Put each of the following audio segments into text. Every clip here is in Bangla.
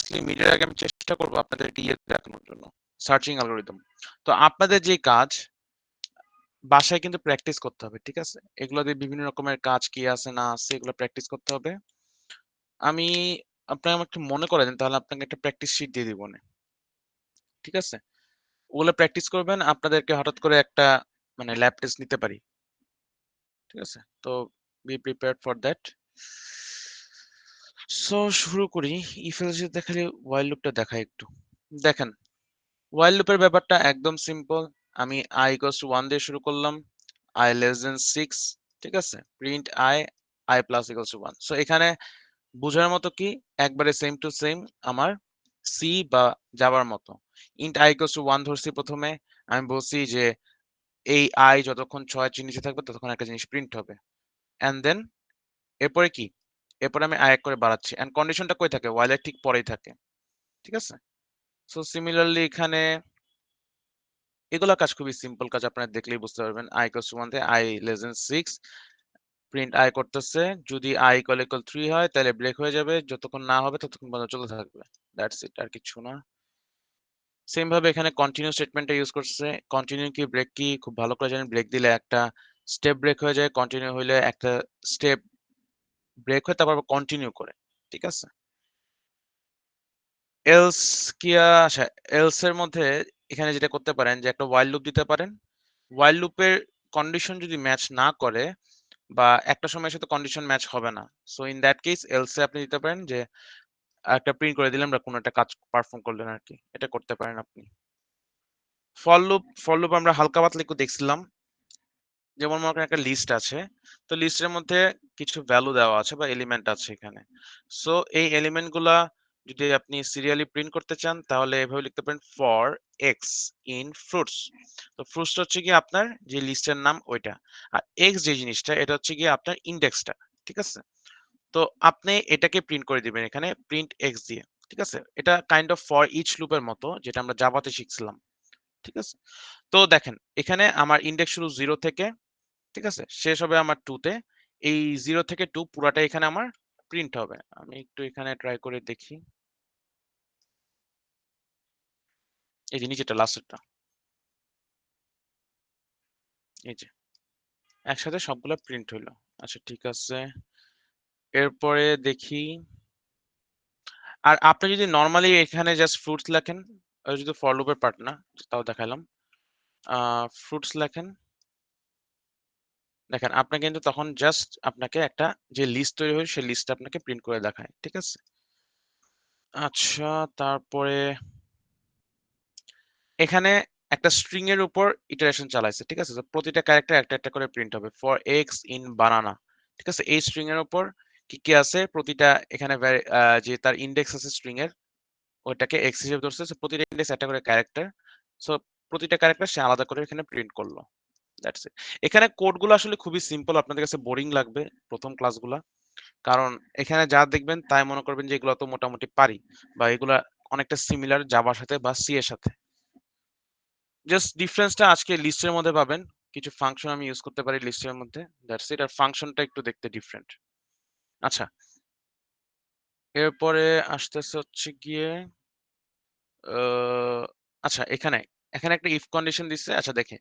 অবভিয়াসলি মিডিয়ার আগে আমি চেষ্টা করবো আপনাদেরকে দেখানোর জন্য সার্চিং অ্যালগোরিদম। তো আপনাদের যে কাজ বাসায় কিন্তু প্র্যাকটিস করতে হবে, ঠিক আছে? এগুলো দিয়ে বিভিন্ন রকমের কাজ কি আছে না আছে এগুলো প্র্যাকটিস করতে হবে। আমি আপনাকে আমাকে একটু মনে করে দেন, তাহলে আপনাকে একটা প্র্যাকটিস শিট দিয়ে দিব নে, ঠিক আছে? ওগুলো প্র্যাকটিস করবেন, আপনাদেরকে হঠাৎ করে একটা মানে ল্যাব টেস্ট নিতে পারি, ঠিক আছে? তো be prepared for that. So শুরু করি। ইফ এলস যদি দেখালে ওয়াইল লুপটা দেখাই একটু। দেখেন, ওয়াইল লুপের ব্যাপারটা একদম সিম্পল। আমি i ইকুয়ালস টু 1 দিয়ে শুরু করলাম, i লেস দেন 6, ঠিক আছে? Print i plus equals to 1। So এখানে বোঝার মতো কি একবারে সেম টু সেম আমার সি বা জাভার মতো। ইন্ট i ইকুয়ালস টু 1 ধরছি প্রথমে, আমি বলছি যে এই i যতক্ষণ 6 এর নিচে থাকবে ততক্ষণ একটা জিনিস প্রিন্ট হবে। এন্ড দেন এরপরে কি? এরপরে আমি i এক করে বাড়াচ্ছি। এন্ড কন্ডিশনটা কই থাকে? while এর ঠিক পরেই থাকে, ঠিক আছে? সো সিমিলারলি এখানে এগুলা কাজ খুবই সিম্পল কাজ, আপনারা দেখলেই বুঝতে পারবেন। i ইকুয়ালস টু 1 তে i less than 6, print i করতেছে। যদি i ইকুয়াল 3 হয় তাহলে ব্রেক হয়ে যাবে, যতক্ষণ না হবে ততক্ষণ পর্যন্ত চলতে থাকবে। দ্যাটস ইট, আর কিছু না। সেম ভাবে এখানে কন্টিনিউ স্টেটমেন্টটা ইউজ করছে। কন্টিনিউ কি ব্রেক কি খুব ভালো করে জানেন। ব্রেক দিলে একটা স্টেপ ব্রেক হয়ে যায়, কন্টিনিউ হইলে একটা স্টেপ ব্রেক হয় তারপর কন্টিনিউ করে, ঠিক আছে? এলস কি আচ্ছা, এলস এর মধ্যে এখানে যেটা করতে পারেন যে একটা while লুপ দিতে পারেন। while লুপের কন্ডিশন যদি ম্যাচ না করে বা একটা সময়ের সাথে কন্ডিশন ম্যাচ হবে না, so in that case else এ আপনি দিতে পারেন যে একটা প্রিন্ট করে দিলেন বা কোনো একটা কাজ পারফর্ম করলেন আর কি, এটা করতে পারেন আপনি। ফর লুপ আমরা হালকা পাতলা একটু দেখছিলাম। যেমন মনে করেন একটা লিস্ট আছে, তো লিস্টের মধ্যে কিছু ভ্যালু দেওয়া আছে বা এলিমেন্ট আছে এখানে। সো এই এলিমেন্ট গুলা যদি আপনি সিরিয়ালি প্রিন্ট করতে চান তাহলে এভাবে লিখতে পারেন ফর এক্স ইন ফ্রুটস। তো ফ্রুটস হচ্ছে কি আপনার যে লিস্টের নাম ওইটা, আর এক্স যে জিনিসটা এটা হচ্ছে কি আপনার ইন্ডেক্সটা, ঠিক আছে? তো আপনি এটাকে প্রিন্ট করে দিবেন এখানে প্রিন্ট এক্স দিয়ে, ঠিক আছে? এটা কাইন্ড অফ ফর ইচ লুপের মতো যেটা আমরা জাভাতে শিখছিলাম, ঠিক আছে? তো দেখেন এখানে আমার ইন্ডেক্স শুরু 0 থেকে, ঠিক আছে? শেষ হবে আমার 2 তে। এই 0 থেকে 2 পুরাটা এখানে আমার প্রিন্ট হবে। আমি একটু এখানে ট্রাই করে দেখি। এই যে নিচেরটা লাস্টেরটা। এই যে একসাথে সবগুলা প্রিন্ট হইলো। আচ্ছা ঠিক আছে। এরপরে দেখি। আর আপনি যদি নরমালি এখানে জাস্ট ফ্রুটস লেখেন, যদি ফর লুপের পার্ট না, তাও দেখাইলাম। ফ্রুটস লেখেন। দেখেন আপনার কিন্তু তখন জাস্ট আপনাকে একটা যে লিস্ট তৈরি হয় সেই লিস্টটা আপনাকে প্রিন্ট করে দেখায়, ঠিক আছে? আচ্ছা তারপরে এখানে একটা স্ট্রিং এর উপর ইটারেশন চালাইছে, ঠিক আছে? তো প্রতিটা ক্যারেক্টার একটা একটা করে প্রিন্ট হবে ফর এক্স ইন বানানা, ঠিক আছে? এই স্ট্রিং এর উপর কি কি আছে প্রতিটা এখানে যে তার ইন্ডেক্স আছে স্ট্রিং এর ওইটাকে এক্স হিসেবে ধরছে। So, প্রতিটা ইন্ডেক্স একটা করে ক্যারেক্টার। সো প্রতিটা ক্যারেক্টার সে আলাদা করে এখানে প্রিন্ট করলো। That's it. এখানে কোডগুলো আসলে খুবই সিম্পল, আপনাদের কাছে বোরিং লাগবে প্রথম ক্লাসগুলা, কারণ এখানে যা দেখবেন তাই মনে করবেন যে এগুলো তো মোটামুটি পারি বা এগুলা অনেকটা সিমিলার জাভার সাথে বা সি এর সাথে। জাস্ট ডিফারেন্সটা আজকে লিস্টের মধ্যে পাবেন। কিছু ফাংশন আমি ইউজ করতে পারি লিস্টের মধ্যে। That's it. আর ফাংশনটা একটু দেখতে ডিফারেন্ট। আচ্ছা, এরপরে আসতেছে হচ্ছে গিয়ে আচ্ছা এখানে এখানে একটা ইফ কন্ডিশন দিচ্ছে। আচ্ছা দেখে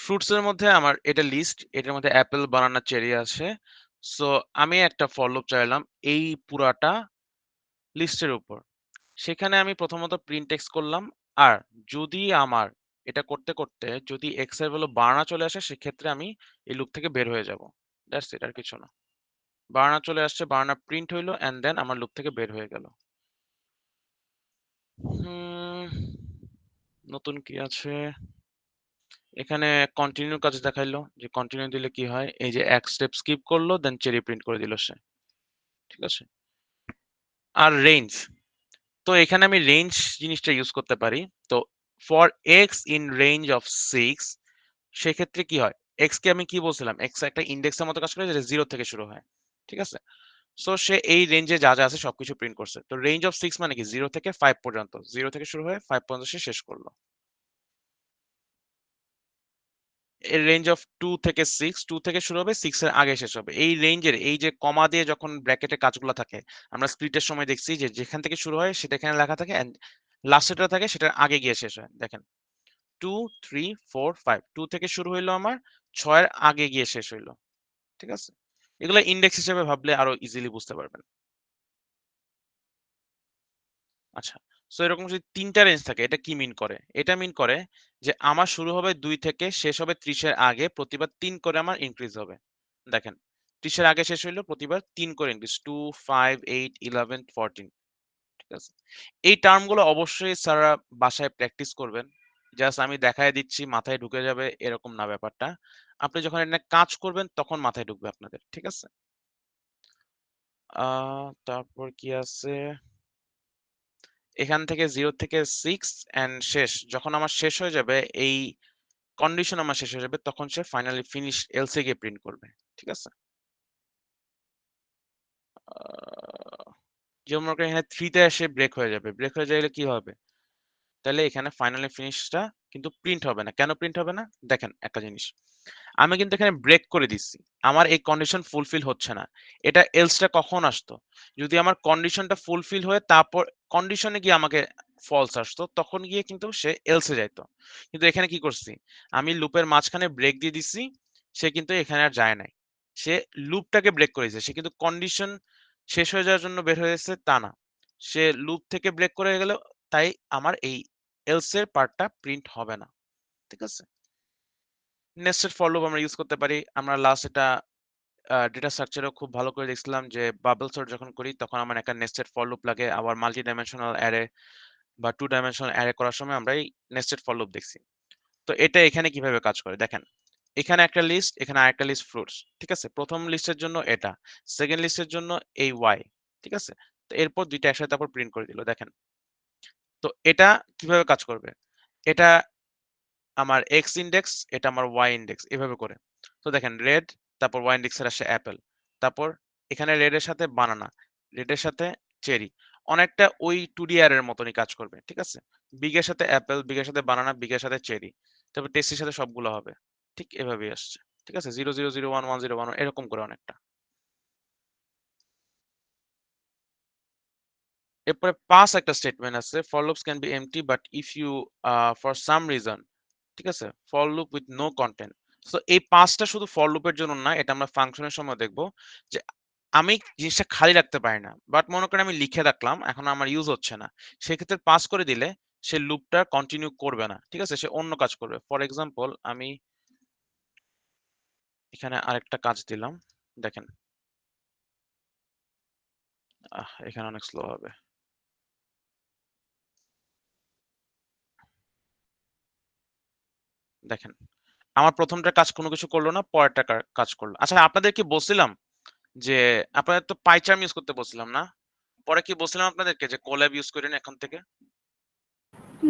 ফ্রুটস এর মধ্যে আমার এটা লিস্ট, এটার মধ্যে অ্যাপেল, বানানা, চেরি আছে। সো আমি একটা ফর লুপ চাইলাম এই পুরাটা লিস্টের উপর। সেখানে আমি প্রথমত প্রিন্ট এক্স করলাম। আর যদি আমার এটা করতে করতে যদি এক্স এর ভ্যালু বাড়ানো চলে আসে সেক্ষেত্রে আমি এই লুপ থেকে বের হয়ে যাব। দ্যাটস ইট, আর কিছু না। বাড়ানো চলে আসছে, বাড়ানো প্রিন্ট হইলো এন্ড দেন আমার লুপ থেকে বের হয়ে গেল। হুম, নতুন কি আছে এখানে? কন্টিনিউ কাজ দেখাইলো যে কন্টিনিউ দিলে কি হয়, এই যে এক স্টেপ স্কিপ করলো দেন চেরি প্রিন্ট করে দিল সে, ঠিক আছে? আর রেঞ্জ, তো এখানে আমি রেঞ্জ জিনিসটা ইউজ করতে পারি। তো for x in range of 6, সেক্ষেত্রে কি হয়, এক্স কে আমি কি বলছিলাম, এক্স একটা ইন্ডেক্সের মতো কাজ করে যেটা 0 থেকে শুরু হয়, ঠিক আছে? সো সে এই রেঞ্জে যা যা আছে সবকিছু প্রিন্ট করছে। তো রেঞ্জ অফ 6 মানে কি 0 থেকে 5 পর্যন্ত, 0 থেকে শুরু হয়ে 5 পর্যন্ত সে শেষ করলো। এর রেঞ্জ অফ 2 থেকে 6, 2 থেকে শুরু হবে, 6 এর আগে শেষ হবে। এই রেঞ্জের এই যে কমা দিয়ে যখন ব্র্যাকেটে কাজগুলো থাকে, আমরা স্প্লিটের সময় দেখছি যে যেখান থেকে শুরু হয় সেটা এখানে লেখা থাকে এন্ড লাস্টেরটা থাকে সেটার আগে গিয়ে শেষ হয়। দেখেন 2, 3, 4, 5, 2 থেকে শুরু হইলো আমার, 6 এর আগে গিয়ে শেষ হইলো। ঠিক আছে? এগুলা ইনডেক্স হিসেবে ভাবলে আরো ইজিলি বুঝতে পারবেন। আচ্ছা। সো এরকম যদি ৩ টা রেঞ্জ থাকে এটা কি মিন করে? এটা মিন করে যে আমার শুরু হবে ২ থেকে শেষ হবে ৩০ এর আগে প্রতিবার ৩ করে আমার ইনক্রিজ হবে। দেখেন ৩০ এর আগে শেষ হইলো প্রতিবার ৩ করে ইনক্রিজ 2, 5, 8, 11, 14 ঠিক আছে? এই টার্ম গুলো অবশ্যই স্যাররা বাসায় প্র্যাকটিস করবেন। জাস্ট আমি দেখায় দিচ্ছি মাথায় ঢুকে যাবে এরকম না ব্যাপারটা। আপনি যখন এটা নিয়ে কাজ করবেন তখন মাথায় ঢুকবে আপনাদের। ঠিক আছে? আ তারপর কি আছে? এখান থেকে 0 থেকে 6 অ্যান্ড শেষ। যখন আমার শেষ হয়ে যাবে, এই কন্ডিশন আমার শেষ হয়ে যাবে, তখন সে ফাইনালি ফিনিশ এলসে গিয়ে প্রিন্ট করবে। ঠিক আছে? আ যেমন মনে করেন এখানে 3 তে এসে ব্রেক হয়ে যাবে। ব্রেক হয়ে গেলে কি হবে? তাহলে এখানে ফাইনালি ফিনিশটা কিন্তু প্রিন্ট হবে না। কেন প্রিন্ট হবে না? দেখেন একটা জিনিস। আমি কিন্তু এখানে ব্রেক করে দিচ্ছি। আমার এই কন্ডিশন ফুলফিল হচ্ছে না। এটা এলস টা কখন আসতো? যদি আমার কন্ডিশনটা ফুলফিল হয়ে তারপর কন্ডিশনে গিয়ে আমাকে ফলস আসতো, তখন গিয়ে কিন্তু সে এলস এ যাইত। কিন্তু এখানে কি করছি? আমি লুপের মাঝখানে ব্রেক দিয়ে দিচ্ছি। সে কিন্তু এখানে আর যায় নাই। সে লুপটাকে ব্রেক করে দিয়েছে। সে কিন্তু কন্ডিশন শেষ হয়ে যাওয়ার জন্য বের হয়ে এসেছে তা না। সে লুপ থেকে ব্রেক করে গেল, তাই আমার এই এলস এর পার্টটা প্রিন্ট হবে না। ঠিক আছে? নেস্টেড ফর লুপ আমরা ইউজ করতে পারি। আমরা লাস্ট এটা ডেটা স্ট্রাকচারেও খুব ভালো করে দেখছিলাম যে বাবল সর্ট যখন করি তখন আমার একটা নেস্টেড ফর লুপ লাগে। আবার মাল্টি ডাইমেনশনাল অ্যারে বা 2 ডাইমেনশনাল অ্যারে করার সময় আমরা এই নেস্টেড ফর লুপ দেখছি। তো এটা এখানে কিভাবে কাজ করে দেখেন। এখানে একটা লিস্ট, এখানে আরেকটা লিস্ট ফ্রুটস। ঠিক আছে? ১ম লিস্টের জন্য এটা, 2nd লিস্টের জন্য এই Y। ঠিক আছে? তো এরপর ২ টা একসাথে তারপর প্রিন্ট করে দিল। দেখেন। তো এটা কিভাবে কাজ করবে? এটা আমার এক্স ইনডেক্স, এটা আমার ওয়াই ইনডেক্স এভাবে করে। তো দেখেন রেড, তারপর ওয়াই ইনডেক্স এর আসে অ্যাপেল। তারপর এখানে রেড এর সাথে বানানা, রেড এর সাথে চেরি। অনেকটা ওই 2D অ্যারের মতনই কাজ করবে। ঠিক আছে? বিগ এর সাথে অ্যাপেল, বিগ এর সাথে বানানা, বিগ এর সাথে চেরি। তারপর টেস্টির সাথে সবগুলো হবে। ঠিক এভাবেই আসছে। ঠিক আছে? 0, 0, 0, 1, 1, 0, 1 এরকম করে অনেকটা। এরপরে পাস একটা স্টেটমেন্ট আছে। For loops can be empty but if you for some reason ঠিক আছে? For loop with no content. So এই পাসটা শুধু ফর লুপের জন্য না, এটা আমরা ফাংশনের সময় দেখব যে আমি জিনিসটা খালি রাখতে পারি না। বাট মনে করেন আমি লিখে রাখলাম, এখন আমার ইউজ হচ্ছে না। সেক্ষেত্রে পাস করে দিলে সে লুপটা কন্টিনিউ করবে না। ঠিক আছে? সে অন্য কাজ করবে। ফর এক্সাম্পল আমি এখানে আরেকটা কাজ দিলাম। দেখেন, এখানে অনেক স্লো হবে। দেখেন, আমার ১ম টার কাজ কোনো কিছু করল না, পরেরটা কাজ করল। আচ্ছা আপনাদের কি বলছিলাম যে আপনাদের তো পাইচার্ম ইউজ করতে বলছিলাম না? পরে কি বলছিলাম আপনাদেরকে যে কোল্যাব ইউজ করেন এখন থেকে?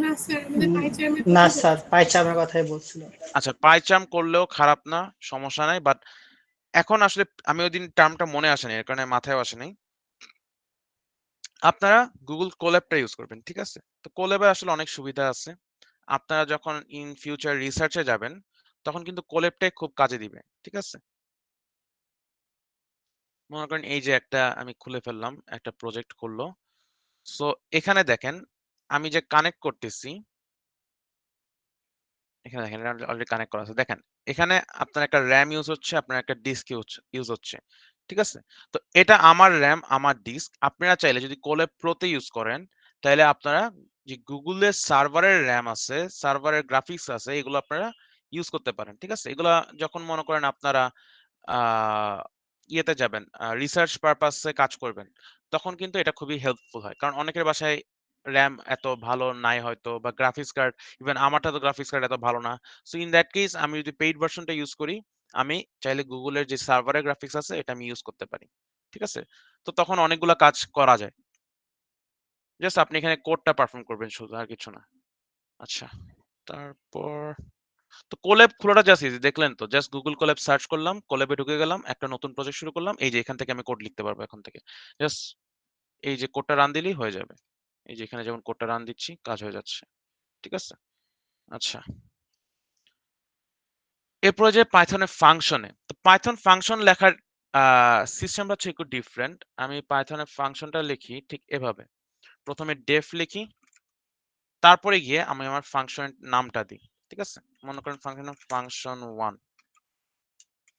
না স্যার, আমাদের উম, পাইচার্মের না কথা স্যার, বলছেন। পাইচামের কথাই বলছিল। আচ্ছা পাইচার্ম করলেও খারাপ না, সমস্যা নাই। বাট এখন আসলে আমি ওইদিন টার্মটা মনে আসেনি, এর কারণে মাথায়ও আসে নাই। আপনারা Google Colab টা ইউজ করবেন। ঠিক আছে? তো Colab এ আসলে অনেক সুবিধা আছে। আপনারা যখন ইন ফিউচার রিসার্চ এ যাবেন, তখন কিন্তু Colab টাই খুব কাজে দিবে। ঠিক আছে? মনে করেন এই যে একটা আমি খুলে ফেললাম, একটা প্রজেক্ট করলো। সো এখানে দেখেন আমি যে কানেক্ট করতেছি এখানে দেখেন এটা অলরেডি কানেক্ট করা আছে। দেখেন এখানে আপনার একটা RAM ইউজ হচ্ছে, আপনার একটা ডিস্ক ইউজ ইউজ হচ্ছে। ঠিক আছে? তো এটা আমার RAM, আমার ডিস্ক। আপনারা চাইলে যদি Colab Pro তে ইউজ করেন, তাইলে আপনারা যে Google এর সার্ভারের RAM আছে, সার্ভারের গ্রাফিক্স আছে, এগুলো আপনারা ইউজ করতে পারেন। ঠিক আছে? এগুলা যখন মনে করেন আপনারা আ ইয়েতে যাবেন, রিসার্চ পারপাস এ কাজ করবেন। তখন কিন্তু এটা খুবই হেল্পফুল হয়। কারণ অনেকের বাসায় RAM এত ভালো নাই হয়তো বা গ্রাফিক্স কার্ড ইভেন আমারটা তো গ্রাফিক্স কার্ড এত ভালো না। সো ইন দ্যাট কেস আমি যদি পেইড ভার্শনটা ইউজ করি, আমি চাইলে Google এর যে সার্ভারের গ্রাফিক্স আছে এটা আমি ইউজ করতে পারি। ঠিক আছে? তো তখন অনেকগুলা কাজ করা যায়। জাস্ট আপনি এখানে কোডটা পারফর্ম করবেন শুধু আর কিছু না। আচ্ছা। তারপর তো কোল্যাব খোলাটা জাস্ট ইজি দেখলেন তো। জাস্ট Google কোল্যাব সার্চ করলাম, কোল্যাবে ঢুকে গেলাম, একটা নতুন প্রজেক্ট শুরু করলাম। এই যে এখান থেকে আমি কোড লিখতে পারবো এখন থেকে। জাস্ট এই যে কোডটা রান দিলেই হয়ে যাবে। এই যে এখানে যেমন কোডটা রান দিচ্ছি, কাজ হয়ে যাচ্ছে। ঠিক আছে? আচ্ছা। এরপরে যে পাইথনের ফাংশনে, তো পাইথন ফাংশন লেখার সিস্টেমটা হচ্ছে একটু ডিফারেন্ট। আমি পাইথনের ফাংশনটা লিখি ঠিক এভাবে। প্রথমে ডেফ লিখি, তারপরে গিয়ে আমি আমার ফাংশনের নামটা দিই। ঠিক আছে? মনে করেন ফাংশন 1।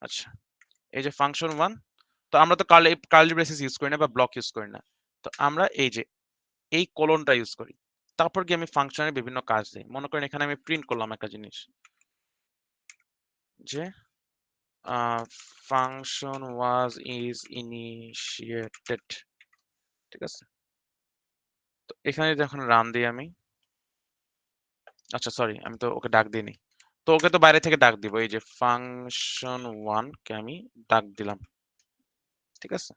আচ্ছা, এই যে ফাংশন 1, তো আমরা তো কার্লি ব্রেসিস ইউজ করি না বা ব্লক ইউজ করি না। তো আমরা এই যে এই কোলনটা ইউজ করি। তারপর গিয়ে আমি ফাংশনের বিভিন্ন কাজ দিই। মনে করেন এখানে আমি প্রিন্ট করলাম একটা জিনিস যে ফাংশন ইজ ইনিশিয়েটেড। ঠিক আছে? তো এখানে যখন রান দিই আমি, আচ্ছা সরি, আমি তো ওকে ডাক দিইনি। তো ওকে তো বাইরে থেকে ডাক দিব। এই যে ফাংশন 1 কে আমি ডাক দিলাম। ঠিক আছে?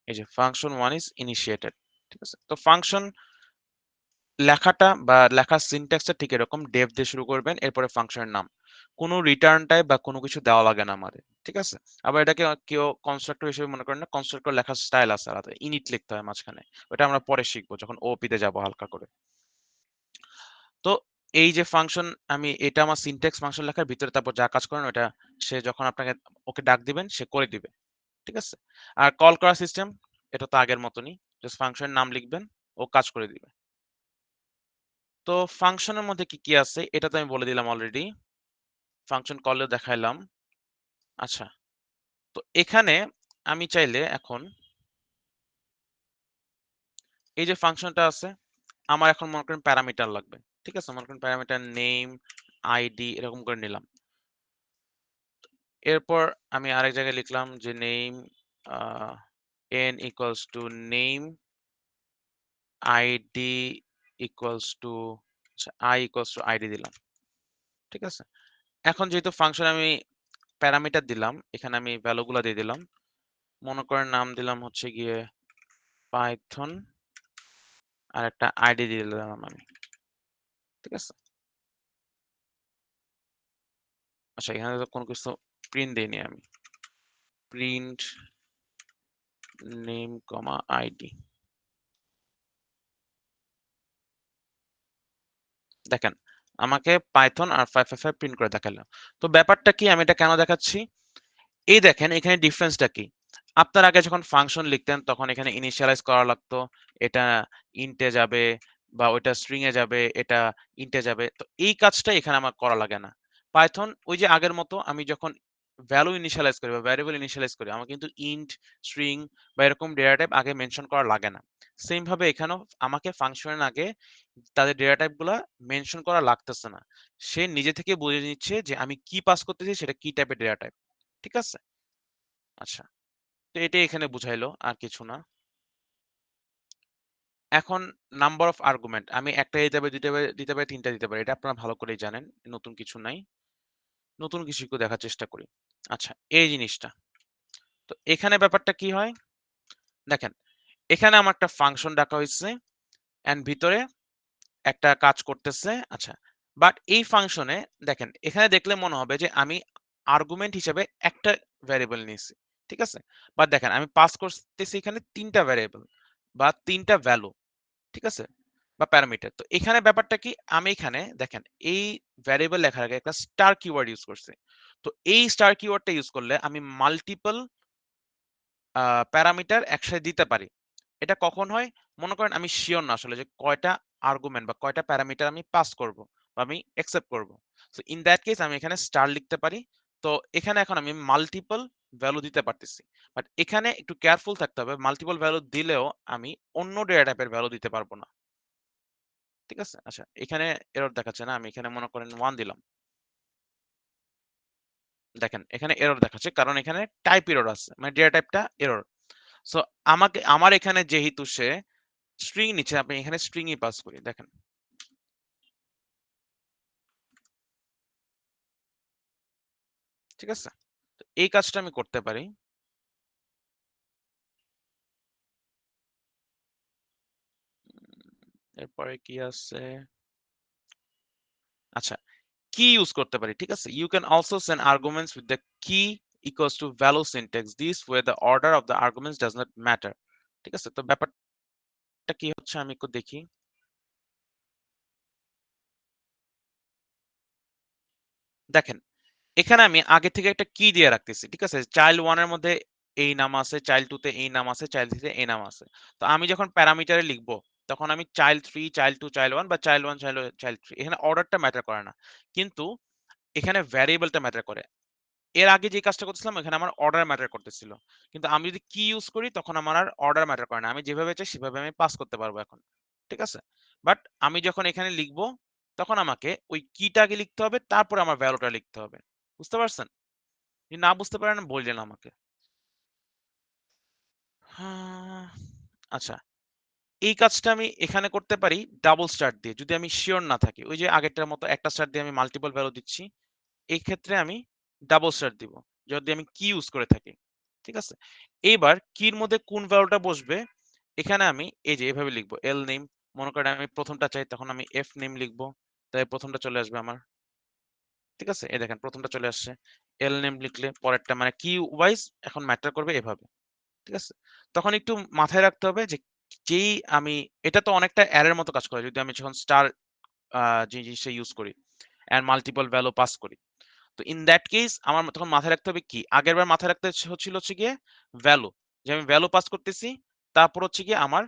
এই যে ফাংশন 1 ইজ ইনিশিয়েটেড। ঠিক আছে? তো ফাংশন লেখাটা বা লেখার সিনট্যাক্সটা ঠিক এরকম ডেফ দিয়ে শুরু করবেন, এরপরে ফাংশনের নাম। কোনো রিটার্ন টাইপ বা কোনো কিছু দেওয়া লাগে না আমাদের। ঠিক আছে? আবার এটাকে কেউ কনস্ট্রাক্টর হিসেবে মনে করেন না, কনস্ট্রাক্টর লেখার স্টাইল আছে আলাদা। ইনিট লিখতে হয় মাঝখানে। ওটা আমরা পরে শিখবো যখন ওপি তে যাবো হালকা করে। তো এই যে ফাংশন, আমি এটা আমার সিনট্যাক্স ফাংশন লেখার ভিতরে তারপর যা কাজ করেন ওটা সে যখন আপনাকে ওকে ডাক দিবেন সে করে দিবে। ঠিক আছে? আর কল করা সিস্টেম এটা তো আগের মতনই। জাস্ট ফাংশনের নাম লিখবেন, ও কাজ করে দিবে। তো ফাংশনের মধ্যে কি আছে এটা তো আমি বলে দিলাম অলরেডি। ফাংশন কলেও দেখাইলাম। আচ্ছা, তো এখানে আমি চাইলে এখন এই যে ফাংশনটা আছে, আমার এখন মনে করেন প্যারামিটার লাগবে। ঠিক আছে? মনে করেন প্যারামিটার নেম, আইডি এরকম করে নিলাম। এরপর আমি আরেক জায়গায় লিখলাম যে name n equals to name, id equals to, আচ্ছা I equals to id দিলাম। ঠিক আছে? এখন যেহেতু ফাংশন আমি প্যারামিটার দিলাম, এখানে আমি ভ্যালু গুলা দিয়ে দিলাম। মনে করেন নাম দিলাম হচ্ছে গিয়ে পাইথন, আর একটা আইডি দিয়ে দিলাম আমি। ঠিক আছে? আচ্ছা, এখানে তো কোনো কিছু প্রিন্ট দিইনি আমি। প্রিন্ট নেম কমা আইডি। দেখেন, আমাকে পাইথন আর 555 প্রিন্ট করে দেখালো। তো ব্যাপারটা কি, আমি এটা কেন দেখাচ্ছি? এই দেখেন এখানে ডিফারেন্সটা কি? আপনার আগে যখন ফাংশন লিখতেন তখন এখানে ইনিশিয়ালাইজ করা লাগতো। এটা ইন্টে যাবে বা ওইটা স্ট্রিং এ যাবে, এটা ইন্টে যাবে। তো এই কাজটা এখানে আমার করা লাগে না। পাইথন ওই যে আগের মতো আমি যখন ভ্যালু ইনিশিয়ালাইজ করি বা ভ্যারিয়েবল ইনিশিয়ালাইজ করি, আমার কিন্তু ইন্ট, স্ট্রিং বা এরকম ডেটা টাইপ আগে মেনশন করা লাগে না। সেম ভাবে এখানেও আমাকে ফাংশনের আগে তাদের ডেটা টাইপ গুলা মেনশন করা লাগতেছে না। সে নিজে থেকে বুঝে নিচ্ছে যে আমি কি পাস করতেছি সেটা কি টাইপের ডেটা টাইপ। ঠিক আছে? আচ্ছা, তো এটাই এখানে বুঝাইলো, আর কিছু না। এখন নাম্বার অফ আর্গুমেন্ট আমি একটা দিতে পারি, দুইটা দিতে পারি, তিনটা দিতে পারি। এটা আপনারা ভালো করেই জানেন। নতুন কিছু নাই। নতুন কিছু একটু দেখার চেষ্টা করি। আচ্ছা, এই জিনিসটা। তো এখানে ব্যাপারটা কি হয়? দেখেন, এখানে আমার একটা ফাংশন ডাকা হইছে এন্ড ভিতরে একটা কাজ করতেছে। আচ্ছা, বাট এই ফাংশনে দেখেন এখানে দেখলে মনে হবে যে আমি আর্গুমেন্ট হিসেবে একটা ভ্যারিয়েবল নিয়েছি। ঠিক আছে? বাট দেখেন আমি পাস করতেছি এখানে তিনটা ভ্যারিয়েবল বা তিনটা ভ্যালু। ঠিক আছে? বা প্যারামিটার। তো এখানে ব্যাপারটা কি? আমি এখানে দেখেন এই ভ্যারিয়েবল লেখার আগে একটা স্টার কিওয়ার্ড ইউজ করছি। তো এই স্টার কিওয়ার্ডটা ইউজ করলে আমি মাল্টিপল প্যারামিটার একসাথে দিতে পারি। এটা কখন হয়? মনে করেন আমি সিওর না আসলে যে কয়টা আর্গুমেন্ট বা কয়টা প্যারামিটার আমি পাস করব বা আমি অ্যাকসেপ্ট করব। সো ইন দ্যাট কেস আমি এখানে স্টার লিখতে পারি। তো এখানে এখন আমি মাল্টিপল ভ্যালু দিতে পারতেছি। বাট এখানে একটু কেয়ারফুল থাকতে হবে। মাল্টিপল ভ্যালু দিলেও আমি অন্য ডেটা টাইপের ভ্যালু দিতে পারবো না। ঠিক আছে? আচ্ছা, এখানে এরর দেখাচ্ছে না। আমি এখানে মনে করেন 1 দিলাম। দেখেন এখানে এরর দেখাচ্ছে কারণ এখানে টাইপ এরর আছে। মানে ডেটা টাইপটা এরর। সো আমার এখানে যেহেতু সে স্ট্রিং নিচ্ছে, আপনি এখানে স্ট্রিং ই পাস করি। দেখেন। ঠিক আছে? তো এই কাজটা আমি করতে পারি। এরপরে কি আছে? আচ্ছা, কি ইউজ করতে পারি। ঠিক আছে? You can also send arguments with the key equals to value syntax. This where the order of the arguments does not matter. ঠিক আছে? তো ব্যাপারটা কি হচ্ছে আমি একটু দেখি। দেখেন এখানে আমি আগে থেকে একটা কি দিয়ে রাখতেছি, ঠিক আছে? চাইল্ড 1 এর মধ্যে এই নাম আছে, চাইল্ড 2 তে এই নাম আছে, চাইল্ড 3 তে এই নাম আছে। তো আমি যখন প্যারামিটারে লিখবো, তখন আমি চাইল্ড 3, চাইল্ড 2, চাইল্ড 1 বা চাইল্ড 1, চাইল্ড 3 এখানে অর্ডারটা ম্যাটার করে না। কিন্তু এখানে ভ্যারিয়েবলটা ম্যাটার করে। এর আগে যে কাজটা করতেছিলাম এখানে আমার অর্ডার ম্যাটার করতেছিল। কিন্তু আমি যদি কি ইউজ করি তখন আমার আর অর্ডার ম্যাটার করে না। আমি যেভাবে চাই সেভাবে আমি পাস করতে পারবো এখন। ঠিক আছে? বাট আমি যখন এখানে লিখবো তখন আমাকে ওই কিটা আগে লিখতে হবে, তারপরে আমার ভ্যালুটা লিখতে হবে। বুঝতে পারছেন? যদি না বুঝতে পারেন বললেন আমাকে। হ্যাঁ, আচ্ছা, এই কাজটা আমি এখানে করতে পারি ডাবল স্টার দিয়ে, যদি আমি সিওর না থাকি। ওই যে আগেরটার মতো একটা স্টার দিয়ে আমি মাল্টিপল ভ্যালু দিচ্ছি। এই ক্ষেত্রে আমি ডাবল স্টার দিব যদি আমি কি ইউজ করে থাকি। ঠিক আছে? এইবার কির মধ্যে কোন ভ্যালুটা বসবে এখানে আমি এই যে এভাবে লিখবো এল নেম। মনে করেন আমি প্রথমটা চাই তখন আমি এফ নেম লিখবো। তাই প্রথমটা চলে আসবে আমার। ঠিক আছে? এই দেখেন প্রথমটা চলে আসছে। এল নেম লিখলে পরেরটা মানে কি ওয়াইজ এখন ম্যাটার করবে এভাবে। ঠিক আছে? তখন একটু মাথায় রাখতে হবে যে যেই আমি এটা তো অনেকটা অ্যারের মতো কাজ করে। যদি আমি যখন স্টার যে জিনিসটা ইউজ করি এন্ড মাল্টিপল ভ্যালু পাস করি। তো ইন দ্যাট কেস আমার তখন মাথায় রাখতে হবে কি? আগেরবার মাথায় রাখতে হচ্ছে গিয়ে ভ্যালু। যে আমি ভ্যালু পাস করতেছি। তারপর হচ্ছে গিয়ে আমার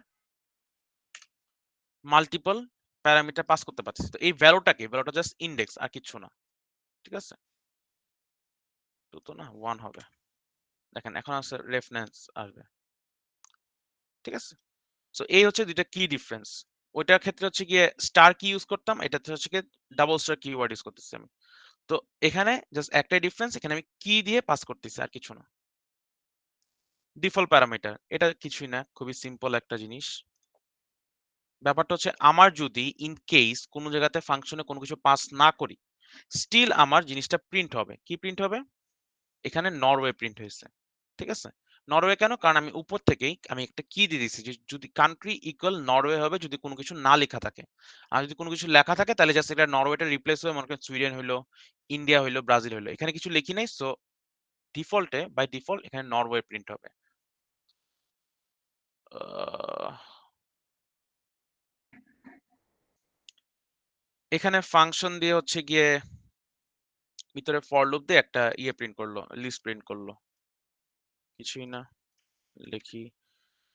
মাল্টিপল প্যারামিটার পাস করতে পারতেছি। তো এই ভ্যালুটা কি? ভ্যালুটা জাস্ট ইনডেক্স আর কিচ্ছু না। ঠিক আছে? 2 তো না 1 হবে। দেখেন এখন আছে রেফারেন্স আসবে। ঠিক আছে? সো এই হচ্ছে ২ টা কি ডিফারেন্স। ওইটার ক্ষেত্রে হচ্ছে গিয়ে স্টার কি ইউজ করতাম, এটাতে হচ্ছে গিয়ে ডাবল স্টার কিওয়ার্ড ইউজ করতেছি আমি। তো এখানে জাস্ট একটাই ডিফারেন্স, এখানে আমি কি দিয়ে পাস করতেছি আর কিছু না। ডিফল্ট প্যারামিটার এটা কিছুই না, খুবই সিম্পল একটা জিনিস। ব্যাপারটা হচ্ছে আমার যদি ইন কেস কোন জায়গাতে ফাংশনে কোনো কিছু পাস না করি, স্টিল আমার জিনিসটা প্রিন্ট হবে। কি প্রিন্ট হবে? এখানে নরওয়ে প্রিন্ট হয়েছে। ঠিক আছে? নরওয়ে কেন? কারণ আমি উপর থেকেই আমি একটা কি দিয়ে দিয়েছি যে যদি কান্ট্রি ইকুয়াল নরওয়ে হবে যদি কোনো কিছু না লেখা থাকে। আর যদি কোনো কিছু লেখা থাকে তাহলে জাস্ট এটা নরওয়েটা রিপ্লেস হয়ে মনে করেন সুইডেন হইলো, ইন্ডিয়া হইলো, ব্রাজিল হইলো। এখানে কিছু লিখি নাই। সো ডিফল্টে বাই ডিফল্ট এখানে নরওয়ে প্রিন্ট হবে। আহ, এখানে ফাংশন দিয়ে হচ্ছে গিয়ে ভিতরে ফর লুপ দিয়ে একটা ইয়ে প্রিন্ট করলো, লিস্ট প্রিন্ট করলো। কিছুই না। লিখি।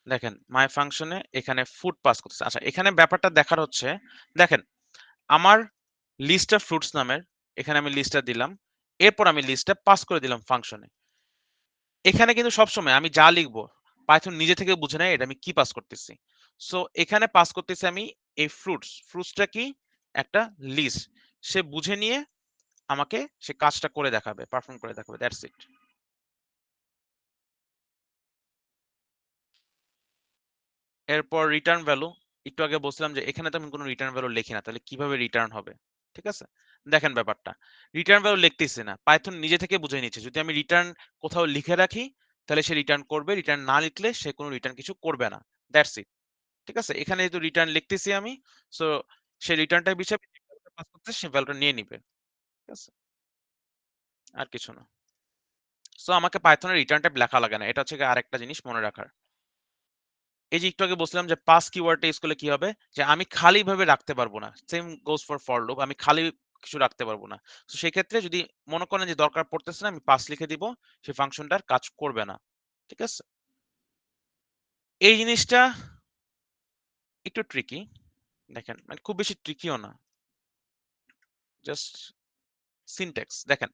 দেখেন মাই ফাংশনে এখানে ফুড পাস করতেছে। আচ্ছা এখানে ব্যাপারটা দেখার হচ্ছে দেখেন আমার লিস্টটা ফ্রুটস নামের, এখানে আমি লিস্টটা দিলাম। এরপর আমি লিস্টটা পাস করে দিলাম ফাংশনে। এখানে কিন্তু সবসময় আমি যা লিখবো পাইথন নিজে থেকে বুঝে নেয় এটা আমি কি পাস করতেছি। সো এখানে পাস করতেছি আমি এই ফ্রুটস। ফ্রুটসটা কি? একটা লিস্ট। সে বুঝে নিয়ে আমাকে সে কাজটা করে দেখাবে, পারফর্ম করে দেখাবে। That's it. এরপর রিটার্ন ভ্যালু। একটু আগে বলছিলাম যে এখানে তো আমি কোনো রিটার্ন ভ্যালু লিখি না, তাহলে কিভাবে রিটার্ন হবে? ঠিক আছে? দেখেন ব্যাপারটা। রিটার্ন ভ্যালু লিখতেছি না। পাইথন নিজে থেকে বুঝে নিচ্ছে। যদি আমি রিটার্ন কোথাও লিখে রাখি, তাহলে সে রিটার্ন করবে। রিটার্ন না লিখলে সে কোনো রিটার্ন কিছু করবে না। That's it. ঠিক আছে? এখানে যেহেতু রিটার্ন লিখতেছি আমি, সো সে রিটার্নটা হিসাবে যে ভ্যালুটা পাস করতেছে সে ভ্যালুটা নিয়ে নিবে। ঠিক আছে? আর কিছু না। সো আমাকে পাইথনের রিটার্ন টাইপ লেখা লাগে না। এটা হচ্ছে গিয়ে আরেকটা জিনিস মনে রাখার। এই যে একটু আগে বলছিলাম যে পাস কিওয়ার্ডটা ইউজ করলে কি হবে? যে আমি খালিভাবে রাখতে পারবো না। Same goes for loop. আমি খালি কিছু রাখতে পারবো না। তো সেক্ষেত্রে যদি মনে করেন যে দরকার পড়তেছে না, আমি পাস লিখে দিব। সেই ফাংশনটা আর কাজ করবে না। ঠিক আছে? এই জিনিসটা একটু ট্রিকি। দেখেন মানে খুব বেশি ট্রিকিও না। Just syntax. দেখেন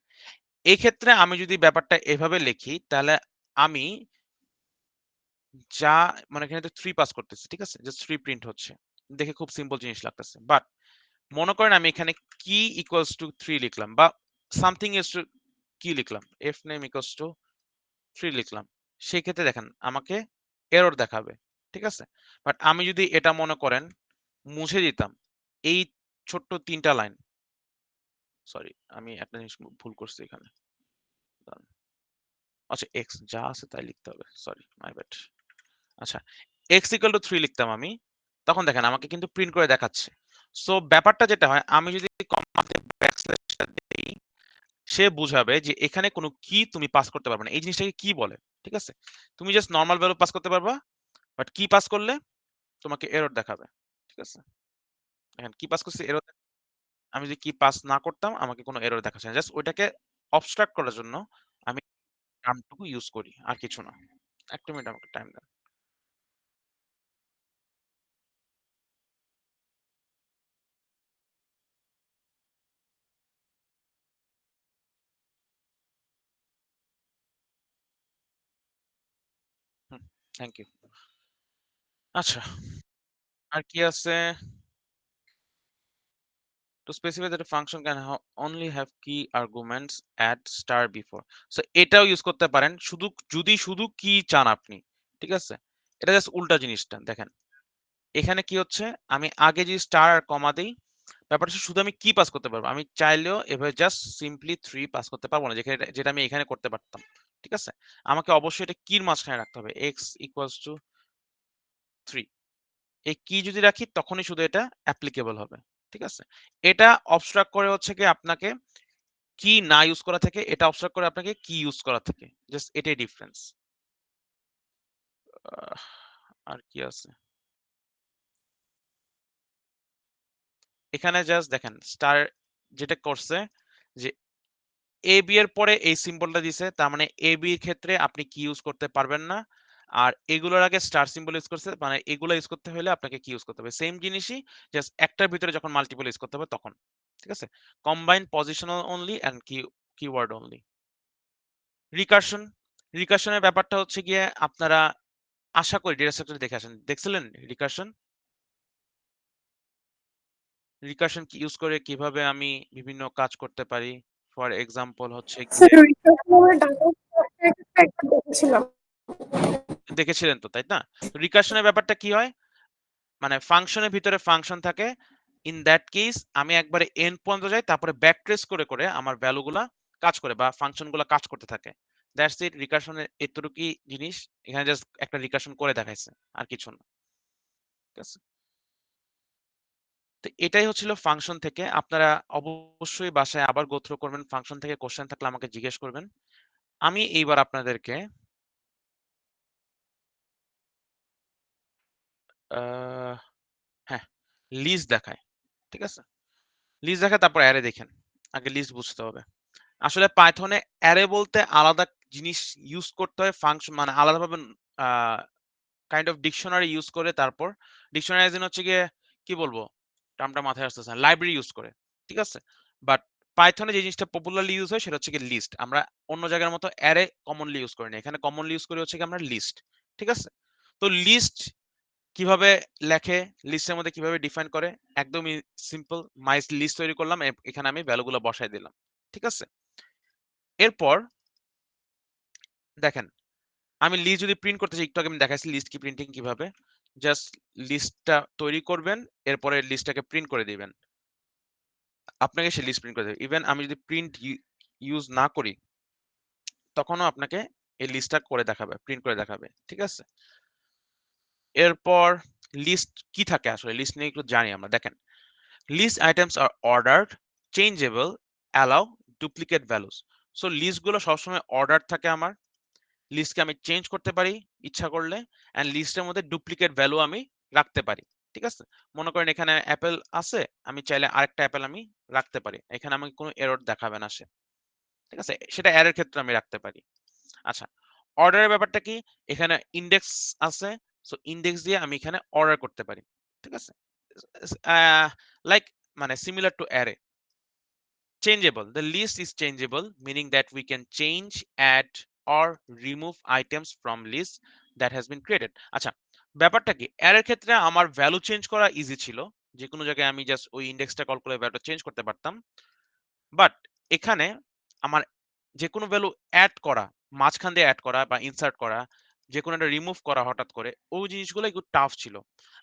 এই ক্ষেত্রে আমি যদি ব্যাপারটা এভাবে লিখি তাহলে আমি যা মানে এখানে তো 3 পাস করতেছি। ঠিক আছে? জাস্ট 3 প্রিন্ট হচ্ছে। দেখে খুব সিম্পল জিনিস লাগতেছে। বাট মনে করেন আমি এখানে কি ইকুয়ালস টু 3 লিখলাম বা সামথিং ইজ টু কি লিখলাম, এফ নেম ইকুয়ালস টু 3 লিখলাম। সেই ক্ষেত্রে দেখেন আমাকে এরর দেখাবে। ঠিক আছে? বাট আমি যদি এটা মনে করেন মুছে দিতাম এই ছোট্ট ৩ টা লাইন। সরি আমি একটা জিনিস ভুল করছি এখানে। দাঁড়ান। আচ্ছা এক্স যা আছে তাই লিখতে হবে। Sorry my bad. আচ্ছা এক্স ইকুয়াল টু 3 লিখতাম আমি। তখন দেখেন আমাকে কিন্তু প্রিন্ট করে দেখাচ্ছে। সো ব্যাপারটা যেটা হয় আমি যদি কমাতে ব্যাকস্ল্যাশটা দেই সে বুঝাবে যে এখানে কোনো কি তুমি পাস করতে পারবে না। এই জিনিসটাকে কি বলে? ঠিক আছে? তুমি জাস্ট নরমাল ভ্যালু পাস করতে পারবা। বাট কি পাস করলে তোমাকে এরর দেখাবে। ঠিক আছে? দেখেন কি পাস করছি এরর আমি যদি কি পাস না করতাম আমাকে কোনো এরর দেখাচ্ছে না। জাস্ট ওইটাকে অবস্ট্রাক্ট করার জন্য আমি টার্মটুকু ইউজ করি। আর কিছু না। ১ টা মিনিট আমাকে টাইম দেন। Hmm, thank you. আচ্ছা, আর কি আছে? To specify that a function can only have key arguments at star before. So এটাও ইউজ করতে পারেন শুধু কি চান আপনি। ঠিক আছে? এটা জাস্ট উল্টা জিনিসটা দেখেন। এখানে কি হচ্ছে আমি আগে যদি স্টার আর কমা দেই ব্যাপারটা হচ্ছে শুধু আমি কি পাস করতে পারবো। আমি চাইলেও এভাবে জাস্ট সিম্পলি 3 পাস করতে পারবো না যেটা আমি এখানে করতে পারতাম। ঠিক আছে? আমাকে অবশ্যই এটা কির মাঝখানে রাখতে হবে। x equals to 3 এই কি যদি রাখি তখনই শুধু এটা অ্যাপ্লিকেবল হবে। ঠিক আছে? এটা অবস্ট্রাক্ট করে হচ্ছে কি আপনাকে কি না ইউজ করা থেকে এটা অবস্ট্রাক্ট করে আপনাকে কি ইউজ করা থেকে। জাস্ট এটাই ডিফারেন্স। আর কি আছে? এখানে জাস্ট দেখেন স্টার যেটা করছে যে এ বি এর পরে এই সিম্বলটা দিছে তার মানে এ বি এর ক্ষেত্রে আপনি কি ইউজ করতে পারবেন না। আর এগুলোর আগে স্টার সিম্বল ইউজ করছে মানে এগুলো ইউজ করতে হলে আপনাকে কি ইউজ করতে হবে সেম জিনিসই জাস্ট একটার ভিতরে যখন মাল্টিপল ইউজ করতে হবে তখন। ঠিক আছে? Combine positional only and keyword only. Recursion রিকারশনের ব্যাপারটা হচ্ছে গিয়ে আপনারা আশা করি ডেটা স্ট্রাকচার দেখে আসেন। দেখছিলেন রিকারশন? রিকারশন কি ইউজ করে কিভাবে আমি বিভিন্ন কাজ করতে পারি? ফর এক্সাম্পল হচ্ছে স্যার গিয়ে রিকার্শন আমার ডাটা স্ট্রাকচার একটা দেখেছিলাম। দেখেছিলেন তো, তাই না? তো রিকারশনের ব্যাপারটা কি হয়? মানে ফাংশনের ভিতরে ফাংশন থাকে। ইন দ্যাট কেস আমি একবারে এন্ড পর্যন্ত যাই তারপরে ব্যাক ট্রেস করে আমার ভ্যালু গুলা কাজ করে বা ফাংশন গুলা কাজ করতে থাকে। দ্যাটস ইট রিকারশনের এতটুকুই জিনিস। এখানে জাস্ট একটা রিকারশন করে দেখাইছে। আর কিছু না। ঠিক আছে? তো এটাই হচ্ছিল ফাংশন থেকে। আপনারা অবশ্যই বাসায় আবার গো থ্রু করবেন। ফাংশন থেকে কোশ্চেন থাকলে আমাকে জিজ্ঞেস করবেন। আমি এইবার আপনাদেরকে আহ হ্যাঁ, লিস্ট দেখাই। ঠিক আছে? লিস্ট দেখায় তারপর অ্যারে দেখেন। আগে লিস্ট বুঝতে হবে। আসলে পাইথনে অ্যারে বলতে আলাদা জিনিস ইউজ করতে হয় ফাংশন মানে আলাদাভাবে আ কাইন্ড অফ ডিকশনারি ইউজ করে তারপর ডিকশনারি এস ইন হচ্ছে গিয়ে কি বলবো? টার্মটা মাথায় আসতেছে না। লাইব্রেরি ইউজ করে। ঠিক আছে? বাট পাইথনে যে জিনিসটা পপুলারলি ইউজ হয় সেটা হচ্ছে গিয়ে লিস্ট। আমরা অন্য জায়গার মতো অ্যারে কমনলি ইউজ করি না। এখানে কমনলি ইউজ করি হচ্ছে গিয়ে আমরা লিস্ট। ঠিক আছে? তো লিস্ট কিভাবে লেখে, লিস্টের মধ্যে কিভাবে ডিফাইন করে একদমই সিম্পল। মাই লিস্ট তৈরি করলাম। এখানে আমি ভ্যালুগুলো বসায় দিলাম। ঠিক আছে? এরপর দেখেন আমি লিস্ট যদি প্রিন্ট করতে চাই একটু আগে আমি দেখাইছি লিস্ট কি প্রিন্টিং কিভাবে। জাস্ট লিস্টটা তৈরি করবেন, এরপরে লিস্টটাকে প্রিন্ট করে দিবেন। আপনাকে সে লিস্ট প্রিন্ট করে দেবে। ইভেন আমি যদি প্রিন্ট ইউজ না করি, তখনও আপনাকে এই লিস্টটা করে দেখাবে, প্রিন্ট করে দেখাবে। ঠিক আছে? এরপর লিস্ট কি থাকে আসলে? লিস্ট নিয়ে একটু জানি আমরা। দেখেন, list items are ordered, changeable, allow, duplicate values. So লিস্টগুলো সবসময় অর্ডার থাকে আমার। লিস্টকে আমি চেঞ্জ করতে পারি ইচ্ছা করলে এন্ড লিস্টের মধ্যে ডুপ্লিকেট ভ্যালু আমি রাখতে পারি। ঠিক আছে? মনে করেন এখানে অ্যাপেল আছে, আমি চাইলে আরেকটা অ্যাপেল আমি রাখতে পারি। এখানে আমাকে কোনো এরর দেখাবে না সে। ঠিক আছে? সেটা এরর ক্ষেত্রে আমি রাখতে পারি। আচ্ছা, অর্ডারের ব্যাপারটা কি? এখানে ইনডেক্স আছে। সো ইনডেক্স দিয়ে আমি এখানে অর্ডার করতে পারি। ঠিক আছে? লাইক মানে similar to array. Changeable. The list is changeable, meaning that we can change, add, or remove items from list that has been created. আচ্ছা, ব্যাপারটা কি? অ্যারের ক্ষেত্রে আমার ভ্যালু চেঞ্জ করা ইজি ছিল। যেকোনো জায়গায় আমি জাস্ট ওই ইন্ডেক্সটা কল করে ভ্যালুটা চেঞ্জ করতে পারতাম। বাট এখানে আমার যেকোনো ভ্যালু এড করা, মাঝখান দিয়ে এড করা বা ইনসার্ট করা, যেকোনো একটা রিমুভ করা হঠাৎ করে, ওই জিনিসগুলো একটু টাফ ছিল।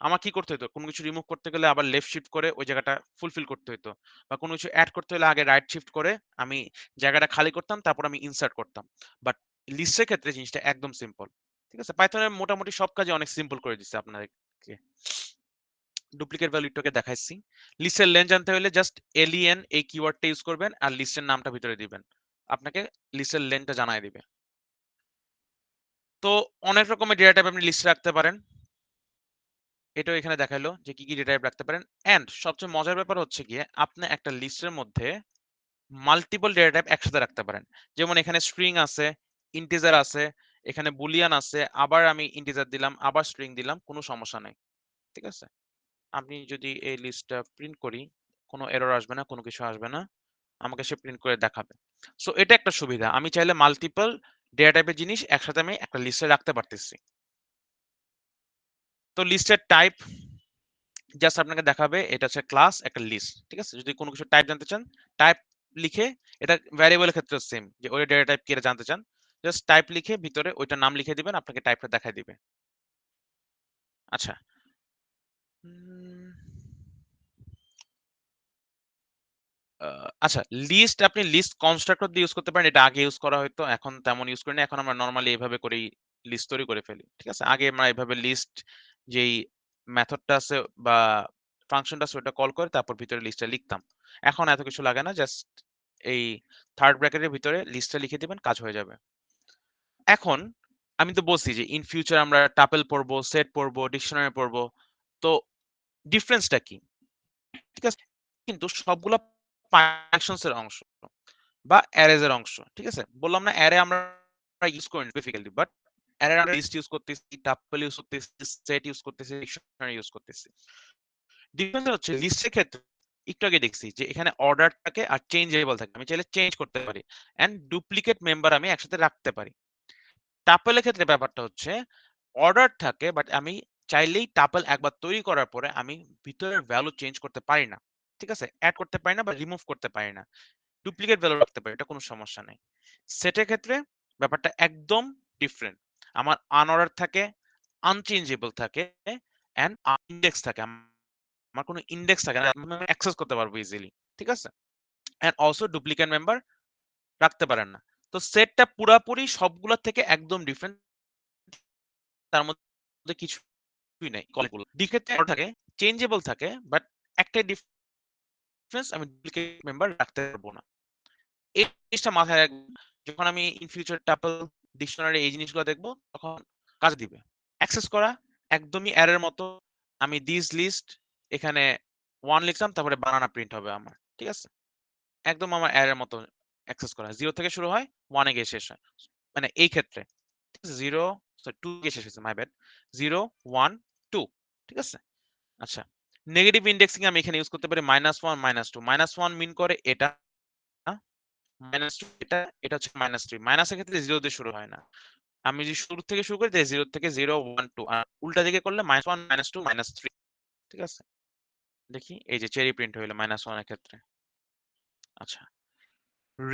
আমার কি করতে হইতো? কোনো কিছু রিমুভ করতে গেলে আবার লেফট শিফট করে ওই জায়গাটা ফুলফিল করতে হইতো। বা কোনো কিছু এড করতে হলে আগে রাইট শিফট করে আমি জায়গাটা খালি করতাম, তারপর আমি ইনসার্ট করতাম। বাট লিস্টের ক্ষেত্রে জিনিসটা একদম সিম্পল। ঠিক আছে? পাইথনের মোটামুটি সব কাজই অনেক সিম্পল করে দিছে আপনাদেরকে। ডুপ্লিকেট ভ্যালু একটু আগে দেখাইছি। লিস্টের লেন জানতে হলে জাস্ট লেন এই কিওয়ার্ডটা ইউজ করবেন আর লিস্টের নামটা ভিতরে দিবেন। আপনাকে লিস্টের লেনটা জানায় দিবে। তো অনেক রকমের ডেটা টাইপ আপনি লিস্টে রাখতে পারেন। এটাও এখানে দেখাইলো যে কি কি ডেটা টাইপ রাখতে পারেন। এন্ড সবচেয়ে মজার ব্যাপার হচ্ছে গিয়ে আপনি একটা লিস্টের মধ্যে মাল্টিপল ডেটা টাইপ একসাথে রাখতে পারেন। যেমন এখানে স্ট্রিং আছে, ইন্টিজার আছে, এখানে বুলিয়ান আছে, আবার আমি ইন্টিজার দিলাম, আবার স্ট্রিং দিলাম, কোনো সমস্যা নাই। ঠিক আছে? আমি যদি এই লিস্টটা প্রিন্ট করি, কোনো এরর আসবে না, কোনো কিছু আসবে না। আমাকে সে প্রিন্ট করে দেখাবে। সো এটা একটা সুবিধা। আমি চাইলে মাল্টিপল ডেটা টাইপের জিনিস একসাথে আমি একটা লিস্টে রাখতে পারতেছি। তো লিস্টের টাইপ জাস্ট আপনাকে দেখাবে এটা হচ্ছে ক্লাস একটা লিস্ট। ঠিক আছে? যদি কোনো কিছু টাইপ জানতে চান, টাইপ লিখে এটা ভ্যারিয়েবলের ক্ষেত্রে সেম যে ওই ডেটা টাইপ কি এটা জানতে চান, জাস্ট টাইপ লিখে ভিতরে ওইটার নাম লিখে দিবেন, আপনাকে টাইপটা দেখায় দিবে। আচ্ছা। উম, আচ্ছা, লিস্ট আপনি লিস্ট কনস্ট্রাক্টর দিয়ে ইউজ করতে পারেন। এটা আগে ইউজ করা হয়তো, এখন তেমন ইউজ করি না। এখন আমরা নরমালি এভাবে করেই লিস্ট তৈরি করে ফেলি। ঠিক আছে? আগে আমরা এভাবে লিস্ট যেই মেথডটা আছে বা ফাংশনটা আছে ওটা কল করে তারপর ভিতরে লিস্টটা লিখতাম। এখন এত কিছু লাগে না। জাস্ট এই থার্ড ব্র্যাকেটের ভিতরে লিস্টটা লিখে দিবেন, কাজ হয়ে যাবে। এখন আমি তো বলছি যে ইন ফিউচার আমরা টাপল পড়বো, সেট পড়বো, ডিকশনারি পড়বো। তো ডিফারেন্সটা কি? ঠিক আছে? কিন্তু সবগুলা ফাংশনস এর অংশ বা অ্যারেজ এর অংশ। ঠিক আছে? বললাম না অ্যারে আমরা ইউজ করি বেসিক্যালি, বাট অ্যারে আমরা লিস্ট ইউজ করতেছি, টাপল ইউজ করতেছি, সেট ইউজ করতেছি, ডিকশনারি ইউজ করতেছি। ডিফারেন্স হচ্ছে লিস্টের ক্ষেত্রে একটু আগে দেখছি যে এখানে অর্ডার থাকে আর চেঞ্জেবল থাকে। আমি চাইলে চেঞ্জ করতে পারি এন্ড ডুপ্লিকেট মেম্বার আমি একসাথে রাখতে পারি। টাপলের ক্ষেত্রে ব্যাপারটা হচ্ছে অর্ডার থাকে বাট আমি চাইলেই টাপল একবার তৈরি করার পরে আমি ভিতরের ভ্যালু চেঞ্জ করতে পারি না। ঠিক আছে? এড করতে পারি না বা রিমুভ করতে পারি না। ডুপ্লিকেট ভ্যালু রাখতে পারি, এটা কোনো সমস্যা নেই। সেটের ক্ষেত্রে ব্যাপারটা একদম ডিফারেন্ট। আমার আনঅর্ডার থাকে, আনচেঞ্জেবল থাকে এন্ড ইনডেক্স থাকে। আমার কোনো ইনডেক্স থাকে না, আমি অ্যাক্সেস করতে পারবো ইজিলি। ঠিক আছে? এন্ড অলসো ডুপ্লিকেট মেম্বার রাখতে পারেন না। তো সেটটা পুরাপুরি সবগুলোর থেকে একদম ডিফারেন্ট। তার মধ্যে কিছুই নাই কলগুলো। ডিক্ষেত্রে থাকে, চেঞ্জেবল থাকে, বাট একটাই ডিফারেন্স আমি ডুপ্লিকেট মেম্বার রাখতে পারবো না। এই জিনিসটা মাথায় রাখবেন। যখন আমি ইন ফিউচার টাপল, ডিকশনারি এই জিনিসগুলো দেখবো তখন কাজ দিবে। অ্যাক্সেস করা একদমই অ্যারের মতো। আমি দিস লিস্ট এখানে 1 লিখলাম তারপরে বানানা প্রিন্ট হবে আমার। ঠিক আছে? একদম আমার অ্যারের মতো অ্যাক্সেস করা। 0 থেকে শুরু হয়, 1 এ গিয়ে শেষ হয়। মানে এই ক্ষেত্রে 0 সরি 2 গিয়ে শেষ হয়েছে, মাই ব্যাড। 0 1 2। ঠিক আছে? আচ্ছা। নেগেটিভ ইনডেক্সিং আমি এখানে ইউজ করতে পারি -1 -2। -1 মিন করে এটা, -2 এটা, এটা হচ্ছে -3। মাইনাসের ক্ষেত্রে 0 দিয়ে শুরু হয় না। আমি যদি শুরু থেকে শুরু করি তাহলে 0 থেকে 0 1 2 আর উল্টা দিকে করলে -1 -2 -3। ঠিক আছে? দেখি এই যে চেরি প্রিন্ট হইলো -1 এর ক্ষেত্রে। আচ্ছা।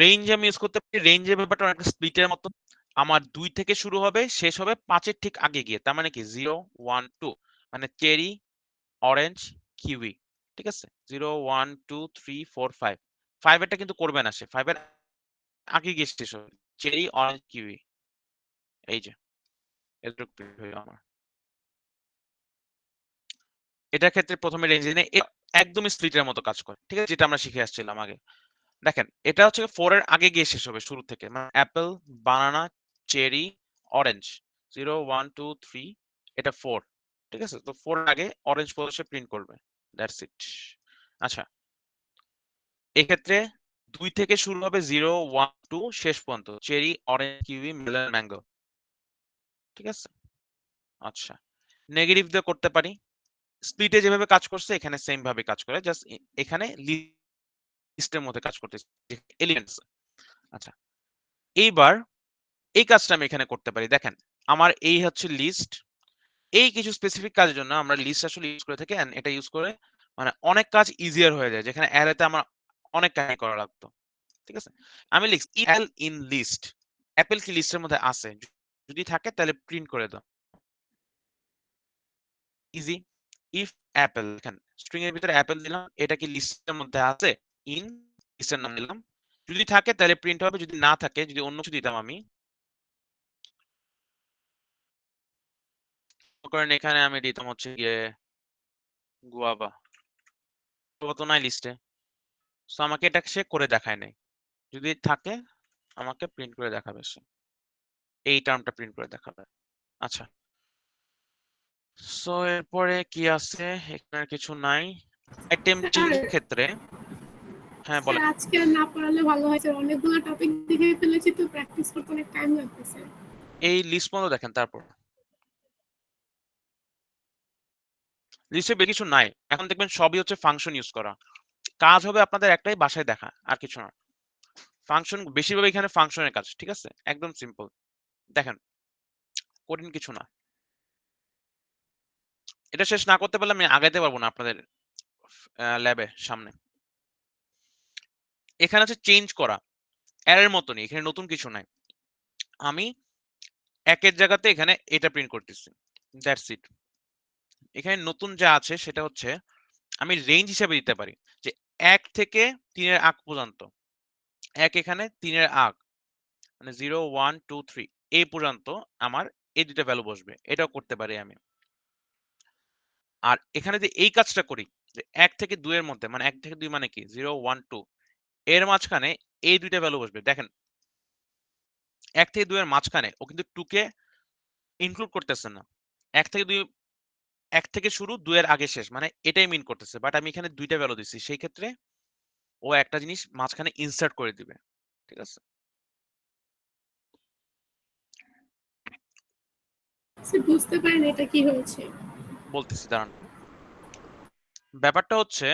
রেঞ্জ আমি ইউজ করতে পারি। রেঞ্জের ব্যাপারটা অনেকটা স্প্লিটের মতো। আমার 2 থেকে শুরু হবে, শেষ হবে 5 এর ঠিক আগে গিয়ে। তার মানে কি 0 1 2 মানে চেরি, অরেঞ্জ, কিউই। ঠিক আছে? 0 1 2 3 4 5। 5 এরটা কিন্তু করবে না সে। 5 এর আগে গিয়ে শেষ হবে। Cherry, orange, kiwi. এই যে এতটুকু প্রিন্ট হইলো আমার। এটার ক্ষেত্রে ১ম এ রেঞ্জ এনে একদমই স্প্লিটের মতো কাজ করে। ঠিক আছে? যেটা আমরা শিখে আসছিলাম আগে। দেখেন এটা হচ্ছে 4 এর আগে গিয়ে শেষ হবে শুরু থেকে। মানে অ্যাপল, বানানা, চেরি, অরেঞ্জ। 0 1 2 3 এটা 4। ঠিক আছে? তো 4 এর আগে অরেঞ্জ ফল সে প্রিন্ট করবে। That's it. আচ্ছা। এক্ষেত্রে 2 থেকে শুরু হবে 0 1 2 শেষ পর্যন্ত। Cherry, orange, kiwi, melon, mango. ঠিক আছে? আচ্ছা। নেগেটিভ দিয়ে করতে পারি। স্প্লিটে যেভাবে কাজ করছে এখানে সেম ভাবে কাজ করে। জাস্ট এখানে লিস্টের মধ্যে কাজ করতেছে। এলিমেন্টস। আচ্ছা। এইবার এই কাজটা আমি এখানে করতে পারি। দেখেন, আমার এই হচ্ছে লিস্ট। এই কিছু স্পেসিফিক কাজের জন্য আমরা লিস্ট আসলে ইউজ করে থাকি এন্ড এটা ইউজ করে মানে অনেক কাজ ইজিয়ার হয়ে যায়। যেখানে অ্যারেতে আমার অনেক কাহিনী করা লাগতো। ঠিক আছে? আমি লিখছি এল ইন লিস্ট। অ্যাপল কি লিস্টের মধ্যে আছে? যদি থাকে তাহলে প্রিন্ট করে দাও। ইজি। ইফ অ্যাপল দেখেন স্ট্রিং এর ভিতরে অ্যাপল দিলাম। এটা কি লিস্টের মধ্যে আছে? ইন লিস্টের নাম দিলাম। যদি থাকে তাহলে প্রিন্ট হবে। যদি না থাকে, যদি অন্য কিছু দিতাম আমি, মনে করেন এখানে আমি দিতাম হচ্ছে গিয়ে গুয়াভা। গুয়াভা তো নাই লিস্টে। সো আমাকে এটা সে করে দেখায় নাই। যদি থাকে আমাকে প্রিন্ট করে দেখাবে সে। এই টার্মটা প্রিন্ট করে দেখাবে। আচ্ছা। সো এরপরে কি আছে, এখানে আর কিছু নাই। আইটেম চেঞ্জ স্যার ক্ষেত্রে হ্যাঁ স্যার বলেন। আজকে আর না পড়ালে ভালো হয় স্যার, অনেকগুলো টপিক দেখে ফেলেছি তো প্র্যাকটিস করতে অনেক টাইম লাগতেছে। এই লিস্ট মতো দেখেন, তারপর লিস্টে বেশি কিছু নাই। এখন দেখবেন সবই হচ্ছে ফাংশন ইউজ করা। কাজ হবে আপনাদের একটাই, বাসায় দেখা, আর কিছু না। ফাংশন বেশিরভাগ এখানে ফাংশনের কাজ, ঠিক আছে, একদম সিম্পল। দেখেন, কঠিন কিছু না। এটা শেষ না করতে পারলে আমি আগাইতে পারবো না আপনাদের ল্যাবে সামনে। এখানে হচ্ছে চেঞ্জ করা, এর মতনই, এখানে নতুন কিছু নাই। আমি একের জায়গাতে এখানে এটা প্রিন্ট করতেছি, দ্যাটস ইট। এখানে নতুন যা আছে সেটা হচ্ছে আমি রেঞ্জ হিসেবে দিতে পারি যে 1 থেকে 3 এর আগ পর্যন্ত। 1 এখানে, 3 এর আগ, মানে 0 1 2 3 এই পর্যন্ত আমার এই দুইটা ভ্যালু বসবে, এটাও করতে পারি আমি। আর এখানে যে এই কাজটা করি যে 1 থেকে 2 এর মধ্যে, মানে 1 থেকে 2 মানে কি, 0 1 2 এর মাঝখানে এই দুইটা ভ্যালু বসবে। দেখেন 1 থেকে 2 এর মাঝখানে ও কিন্তু 2 কে ইনক্লুড করতেছে না। 1 থেকে 2, 1 থেকে শুরু, 2 এর আগে শেষ, মানে এটাই মিন করতেছে। বাট আমি এখানে দুইটা ভ্যালু দিচ্ছি, সেই ক্ষেত্রে ও একটা জিনিস মাঝখানে ইনসার্ট করে দিবে, ঠিক আছে। স্যার বুঝতে পারেন এটা কি হয়েছে? বলতেছি দাঁড়ান। ব্যাপারটা হচ্ছে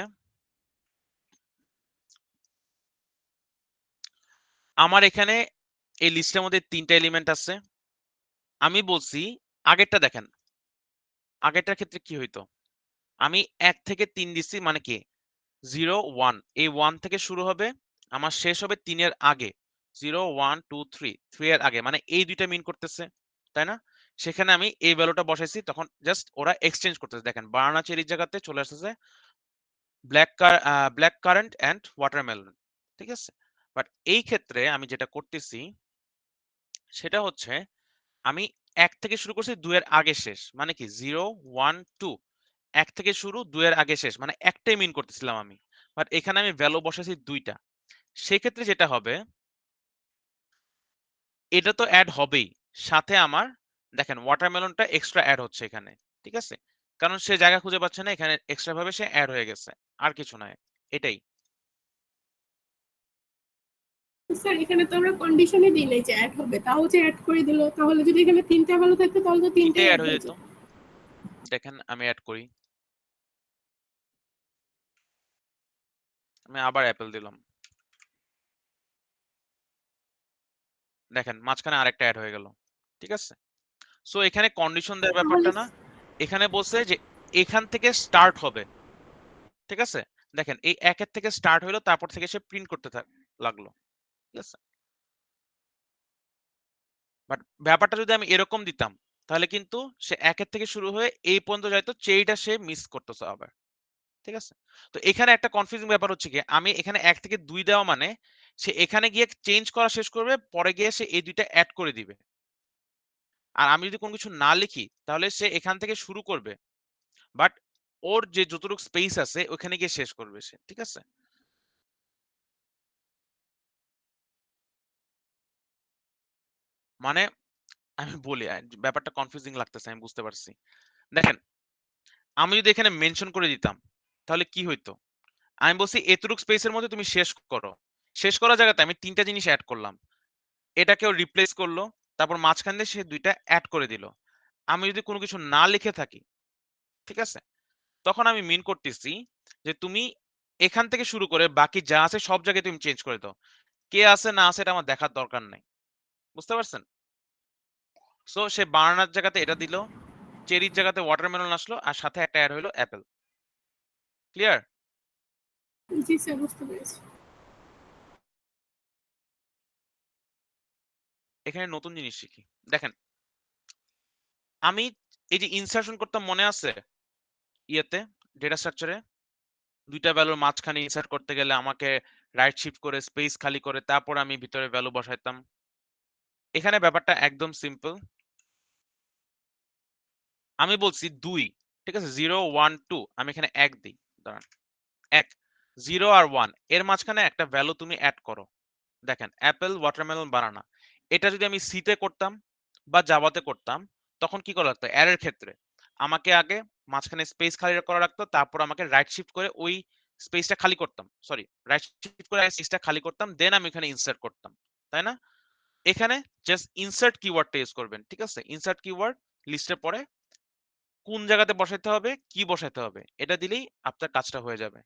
আমার এখানে এই লিস্টের মধ্যে 3টা এলিমেন্ট আছে। আমি বলছি আগেরটা দেখেন, আগেরটার ক্ষেত্রে কি হইতো, আমি 1 থেকে 3 দিচ্ছি, মানে কি 0 1, এই 1 থেকে শুরু হবে, আমার শেষ হবে 3 এর আগে, 0 1 2 3 3 এর আগে, মানে এই দুইটা মিন করতেছে, তাই না? সেখানে আমি এই ভ্যালুটা বসাইছি, তখন জাস্ট ওরা এক্সচেঞ্জ করতেছে। দেখেন বানানা চেরির জায়গাতে চলে আসতেছে ব্ল্যাক কারেন্ট এন্ড ওয়াটারমেলন, ঠিক আছে। বাট এই ক্ষেত্রে আমি যেটা করতেছি সেটা হচ্ছে আমি 1 থেকে শুরু করছি, 2 এর আগে শেষ, মানে কি 0 1 2, 1 থেকে শুরু, 2 এর আগে শেষ, মানে একটাই মিন করতেছিলাম আমি। বাট এখানে আমি ভ্যালু বসাইছি দুইটা। সেক্ষেত্রে যেটা হবে, এটা তো অ্যাড হবেই, সাথে আমার দেখেন ওয়াটারমেলনটা এক্সট্রা অ্যাড হচ্ছে এখানে, ঠিক আছে। কারণ সে জায়গা খুঁজে পাচ্ছে না, এখানে এক্সট্রা ভাবে সে অ্যাড হয়ে গেছে, আর কিছু নয়, এটাই। স্যার এখানে তো আমরা কন্ডিশনই দিই নাই যে অ্যাড হবে, তাও যে অ্যাড করে দিল, তাহলে যদি এখানে তিনটা ভালো থাকতো তাহলে তো তিনটাই তিনটেই অ্যাড অ্যাড হয়ে হয়ে যেত। যেত। দেখেন আমি অ্যাড করি, আমি আবার অ্যাপেল দিলাম, দেখেন মাঝখানে আরেকটা অ্যাড হয়ে গেল, ঠিক আছে। সো এখানে কন্ডিশন দেওয়ার তাহলে ব্যাপারটা না, এখানে বলছে যে এখান থেকে স্টার্ট হবে, ঠিক আছে। দেখেন এই একের থেকে স্টার্ট হইলো, তারপর থেকে সে প্রিন্ট করতে লাগলো, ঠিক আছে। বাট ব্যাপারটা যদি আমি এরকম দিতাম, তাহলে কিন্তু সে একের থেকে শুরু হয়ে এই পর্যন্ত যাইতো, চেইটা সে মিস করতেছে আবার, ঠিক আছে। তো এখানে একটা কনফিউজিং ব্যাপার হচ্ছে কি, আমি এখানে 1 থেকে 2 দেওয়া মানে সে এখানে গিয়ে চেঞ্জ করা শেষ করবে, পরে গিয়ে সে এই দুইটা অ্যাড করে দিবে। আর আমি যদি কোনো কিছু না লিখি, তাহলে সে এখান থেকে শুরু করবে, বাট ওর যে যতটুকু স্পেস আছে ওখানে গিয়ে শেষ করবে সে, ঠিক আছে। মানে আমি বলি, ব্যাপারটা কনফিউজিং লাগতেছে, আমি বুঝতে পারছি। দেখেন আমি যদি এখানে মেনশন করে দিতাম, তাহলে কি হইতো, আমি বলছি এতটুকু স্পেসের মধ্যে তুমি শেষ করো, শেষ করার জায়গাতে আমি 3টা জিনিস অ্যাড করলাম, এটাকেও রিপ্লেস করলো, তারপর মাঝখান দিয়ে সে 2টা অ্যাড করে দিল। আমি যদি কোনো কিছু না লিখে থাকি, ঠিক আছে, তখন আমি মিন করতেছি যে তুমি এখান থেকে শুরু করে বাকি যা আছে সব জায়গায় তুমি চেঞ্জ করে দাও, কে আছে না আছে এটা আমার দেখার দরকার নাই, বুঝতে পারছেন? সো সে বানানার জায়গাতে এটা দিল, চেরির জায়গাতে ওয়াটারমেলন আসলো, আর সাথে একটা অ্যাড হইলো অ্যাপেল। ক্লিয়ার? জি স্যার বুঝতে পেরেছি। এখানে নতুন জিনিস শিখি, দেখেন আমি এই যে ইনসার্শন করতাম, মনে আছে ইয়েতে, ডেটা স্ট্রাকচারে দুইটা ভ্যালুর মাঝখানে ইনসার্ট করতে গেলে আমাকে রাইট শিফট করে স্পেস খালি করে তারপর আমি ভিতরে ভ্যালু বসাইতাম। এখানে ব্যাপারটা একদম সিম্পল, আমি বলছি 2, ঠিক আছে, 0 1 2, আমি এখানে 1 দিই, দাঁড়ান 1, 0 আর 1 এর মাঝখানে একটা ভ্যালু তুমি অ্যাড করো। দেখেন অ্যাপেল ওয়াটারমেলন বানানা, এটা যদি আমি সি তে করতাম বা জাভাতে করতাম, তখন কি করা লাগতো অ্যারের ক্ষেত্রে, আমাকে আগে মাঝখানে স্পেস খালি করা রাখতো, তারপর আমাকে রাইট শিফট করে ওই স্পেসটা খালি করতাম, সরি রাইট শিফট করে স্পেসটা খালি করতাম, দেন আমি এখানে ইনসার্ট করতাম, তাই না? এখানে জাস্ট ইনসার্ট কিওয়ার্ডটা ইউজ করবেন, ঠিক আছে? ইনসার্ট কিওয়ার্ড লিস্টের পরে কোন জায়গাতে বসাইতে হবে, কি বসাইতে হবে, এটা দিলেই আপনার কাজটা হয়ে যাবে।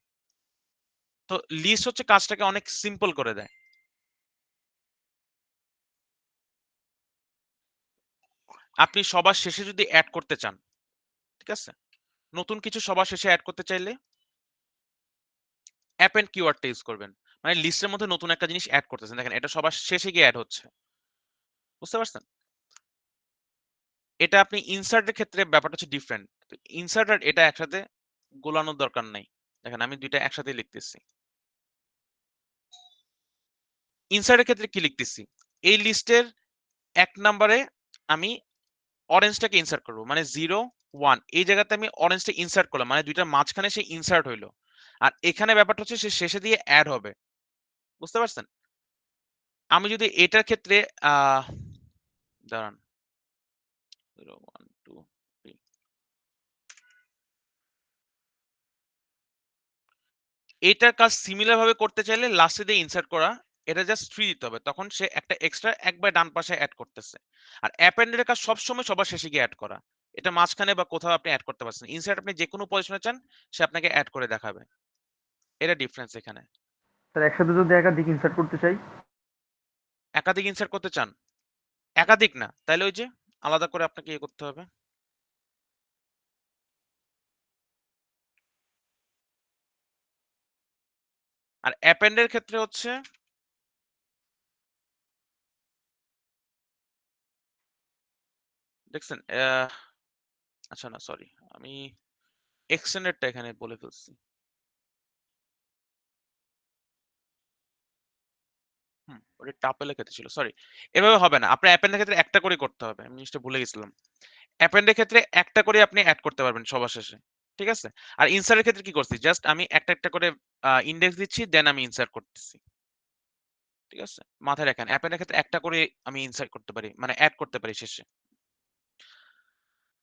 তো লিস্ট হচ্ছে কাজটাকে অনেক সিম্পল করে দেয়। আপনি সবার শেষে যদি অ্যাড করতে চান, ঠিক আছে, নতুন কিছু সবার শেষে অ্যাড করতে চাইলে অ্যাপেন্ড কিওয়ার্ডটা ইউজ করবেন। মানে লিস্টের মধ্যে নতুন একটা জিনিস অ্যাড করতেছেন, দেখেন এটা সবার শেষে গিয়ে অ্যাড হচ্ছে, বুঝতে পারছেন? এটা আপনি ইনসার্টের ক্ষেত্রে ব্যাপারটা হচ্ছে ডিফারেন্ট। ইনসার্ট আর এটা একসাথে গোলানোর দরকার নাই। দেখেন আমি দুইটা একসাথে লিখতেছি। ইনসার্টের ক্ষেত্রে কি লিখতেছি, এই লিস্টের 1 নম্বরে আমি অরেঞ্জটাকে ইনসার্ট করব, মানে 0 1 এই জায়গাতে আমি অরেঞ্জটা ইনসার্ট করলাম, মানে দুইটার মাঝখানে সে ইনসার্ট হইলো। আর এখানে ব্যাপারটা হচ্ছে সে শেষে দিয়ে অ্যাড হবে, বুঝতে পারছেন? আমি যদি এটার ক্ষেত্রে দাঁড়ান 0 1 2 3, এটার কাজ সিমিলার ভাবে করতে চাইলে লাস্টে দিয়ে ইনসার্ট করা, এটা জাস্ট 3 দিতে হবে, তখন সে একটা এক্সট্রা একবার ডান পাশে অ্যাড করতেছে। আর অ্যাপেন্ডের কাজ সবসময় সবার শেষে গিয়ে অ্যাড করা, এটা মাঝখানে বা কোথাও আপনি অ্যাড করতে পারছেন। ইনসার্ট আপনি যে কোনো পজিশনে চান সে আপনাকে অ্যাড করে দেখাবে, এটা ডিফারেন্স এখানে। স্যার একসাথে যদি একাধিক ইনসার্ট করতে চাই? একাধিক ইনসার্ট করতে চান, একাধিক না তাহলে ওই যে আলাদা করে আপনাকে ইয়ে করতে হবে। আর অ্যাপেন্ডের ক্ষেত্রে হচ্ছে দেখছেন, আচ্ছা না সরি, আমি এক্সটেন্ডেডটা এখানে বলে ফেলছি। ওটা টাপেলের ক্ষেত্রে ছিল, সরি। এভাবে হবে না, আপনার অ্যাপেন্ডের ক্ষেত্রে একটা করে করতে হবে, আমি জিনিসটা ভুলে গেছিলাম। অ্যাপেন্ডের ক্ষেত্রে একটা করে আপনি অ্যাড করতে পারবেন সবার শেষে, ঠিক আছে? আর ইনসার্টের ক্ষেত্রে কি করছি, জাস্ট আমি একটা একটা করে ইন্ডেক্স দিচ্ছি, দেন আমি ইনসার্ট করতেছি, ঠিক আছে? মাথায় রাখেন অ্যাপেন্ডের ক্ষেত্রে একটা করে আমি ইনসার্ট করতে পারি, মানে অ্যাড করতে পারি শেষে।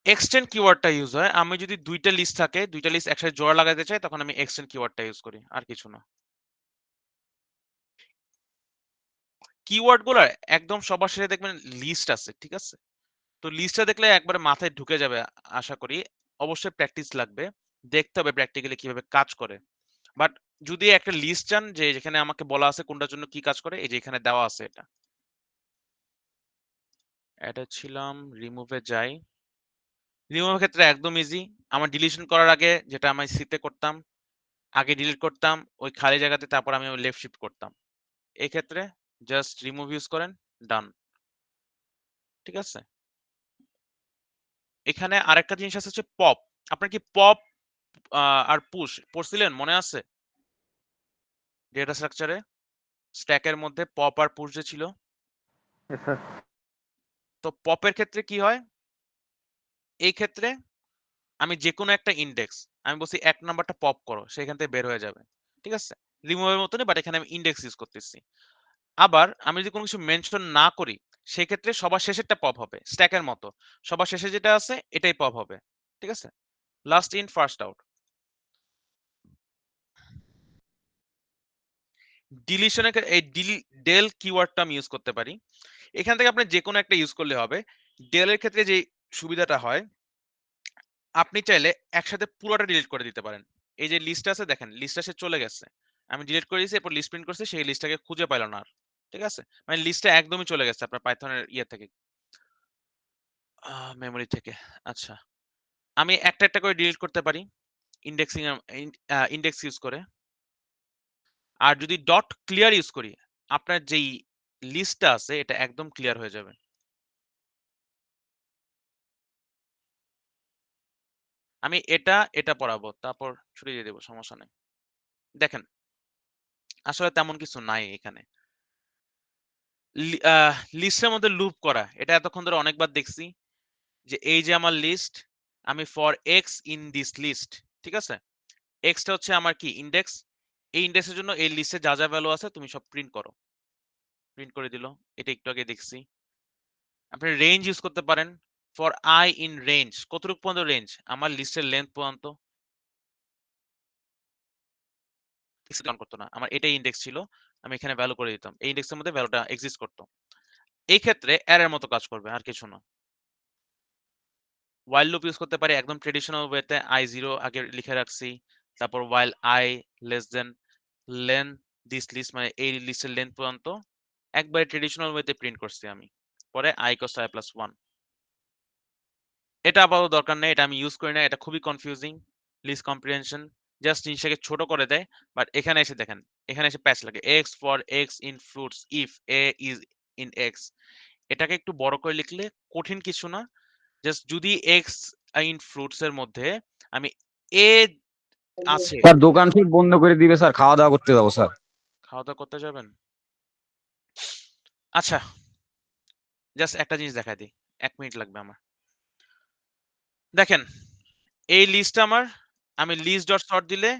এক্সটেন্ড কিওয়ার্ডটা ইউজ হয় আমি যদি দুইটা লিস্ট থাকে, দুইটা লিস্ট একসাথে জোড়া লাগাতে চাই, তখন আমি এক্সটেন্ড কিওয়ার্ডটা ইউজ করি, আর কিছু না। কিওয়ার্ড গুলার একদম সবার শেষে দেখবেন লিস্ট আছে, ঠিক আছে? তো লিস্টটা দেখলে একবারে মাথায় ঢুকে যাবে আশা করি। অবশ্যই প্র্যাকটিস লাগবে, দেখতে হবে প্র্যাকটিক্যালি কিভাবে কাজ করে। বাট যদি একটা লিস্ট চান যে যেখানে আমাকে বলা আছে কোনটার জন্য কি কাজ করে, এই যে এখানে দেওয়া আছে এটা। এটা ছিলাম, রিমুভে যাই। রিমুভের ক্ষেত্রে একদম ইজি। আমার ডিলিশন করার আগে যেটা আমি সিতে করতাম, আগে ডিলিট করতাম ওই খালি জায়গাতে, তারপর আমি লেফট শিফট করতাম। এই ক্ষেত্রে জাস্ট রিমুভ ইউজ করেন, ডান, ঠিক আছে? এখানে আরেকটা জিনিস আছে হচ্ছে পপ। আপনার কি পপ আর পুশ পড়ছিলেন, মনে আছে? ডেটা স্ট্রাকচারে স্ট্যাকের মধ্যে পপ আর পুশ যে ছিল। Yes, sir. তো পপের ক্ষেত্রে কি হয়, এই ক্ষেত্রে আমি যেকোনো একটা ইনডেক্স আমি বলছি 1 নাম্বারটা পপ করো, সেখান থেকে বের হয়ে যাবে, ঠিক আছে? রিমুভের মতনই, বাট এখানে আমি ইনডেক্স ইউজ করতেছি। আবার আমি যদি কোনো কিছু মেনশন না করি, সেক্ষেত্রে সবার শেষেরটা পপ হবে, স্ট্যাকের মতো সবার শেষে যেটা আছে এটাই পপ হবে, ঠিক আছে? Last in first out. ডিলিশনের এই ডেল কিওয়ার্ডটা আমি ইউজ করতে পারি। এখান থেকে আপনি যে কোনো একটা ইউজ করলে হবে। ডেল এর ক্ষেত্রে যে সুবিধাটা হয়, আপনি চাইলে একসাথে পুরোটা ডিলিট করে দিতে পারেন। এই যে লিস্ট আছে দেখেন, লিস্টটা সে চলে গেছে, আমি ডিলিট করে দিয়েছি, এরপর লিস্ট প্রিন্ট করছি, সেই লিস্টটাকে খুঁজে পাইল না আর, ঠিক আছে? মানে লিস্টটা একদমই চলে গেছে আপনার পাইথনের ইয়ে থেকে, মেমরি থেকে। আচ্ছা, আমি একটা একটা করে ডিলিট করতে পারি ইন্ডেক্সিং ইন্ডেক্স ইউজ করে। আর যদি ডট ক্লিয়ার ইউজ করি, আপনার যেই লিস্টটা আছে এটা একদম ক্লিয়ার হয়ে যাবে। আমি এটা পড়াবো, তারপর ছুটি দিয়ে দেবো, সমস্যা নেই। দেখেন আসলে তেমন কিছু নাই এখানে। লিস্টের মধ্যে লুপ করা, এটা এতক্ষণ ধরে অনেকবার দেখছি, যে এই যে আমার লিস্ট, আমি for x in this list, ঠিক আছে? এক্সটা হচ্ছে আমার কি ইন্ডেক্স, এই ইন্ডেক্সের জন্য এই লিস্টে যা যা ভ্যালু আছে তুমি সব প্রিন্ট করো, প্রিন্ট করে দিল। এটা একটু আগে দেখছি। আপনি রেঞ্জ ইউজ করতে পারেন, ফর আই ইন রেঞ্জ, কতটুকু পর্যন্ত রেঞ্জ? আমার লিস্টের লেন্থ পর্যন্ত কাউন্ট করতো না, আমার এটাই ইন্ডেক্স ছিল, আমি এখানে ভ্যালু করে দিতাম, এই ইন্ডেক্সের মধ্যে ভ্যালুটা এক্সিস্ট করতো। এই ক্ষেত্রে অ্যারের মতো কাজ করবে, আর কিছু না। while লুপ ইউজ করতে পারি একদম ট্রেডিশনাল ওয়েতে, i0 আগে লিখে রাখছি, তারপর while I less than len this list, মানে এই লিস্টের লেন্থ পর্যন্ত একবারে ট্রেডিশনাল ওয়েতে প্রিন্ট করছি আমি, পরে i equals to i plus 1। এটা আপাতত দরকার নেই, এটা আমি ইউজ করি না, এটা খুবই কনফিউজিং, লিস্ট কম্প্রিহেনশন জাস্ট জিনিসটাকে ছোট করে দেয়। বাট এখানে এসে দেখেন, এখানে এসে প্যাচ লাগে, x for x in fruits if A is in x, এটাকে একটু বড় করে লিখলে কঠিন কিছু না, জাস্ট যদি এক্স ইন ফ্রুটস এর মধ্যে আমি এ আছে। স্যার দোকান ঠিক বন্ধ করে দিবে স্যার, খাওয়া দাওয়া করতে যাবো স্যার। খাওয়া দাওয়া করতে যাবেন? আচ্ছা, জাস্ট একটা জিনিস দেখাই দিই, 1 মিনিট লাগবে আমার। দেখেন এই লিস্ট আমার, আমি লিস্ট ডট সর্ট দিলে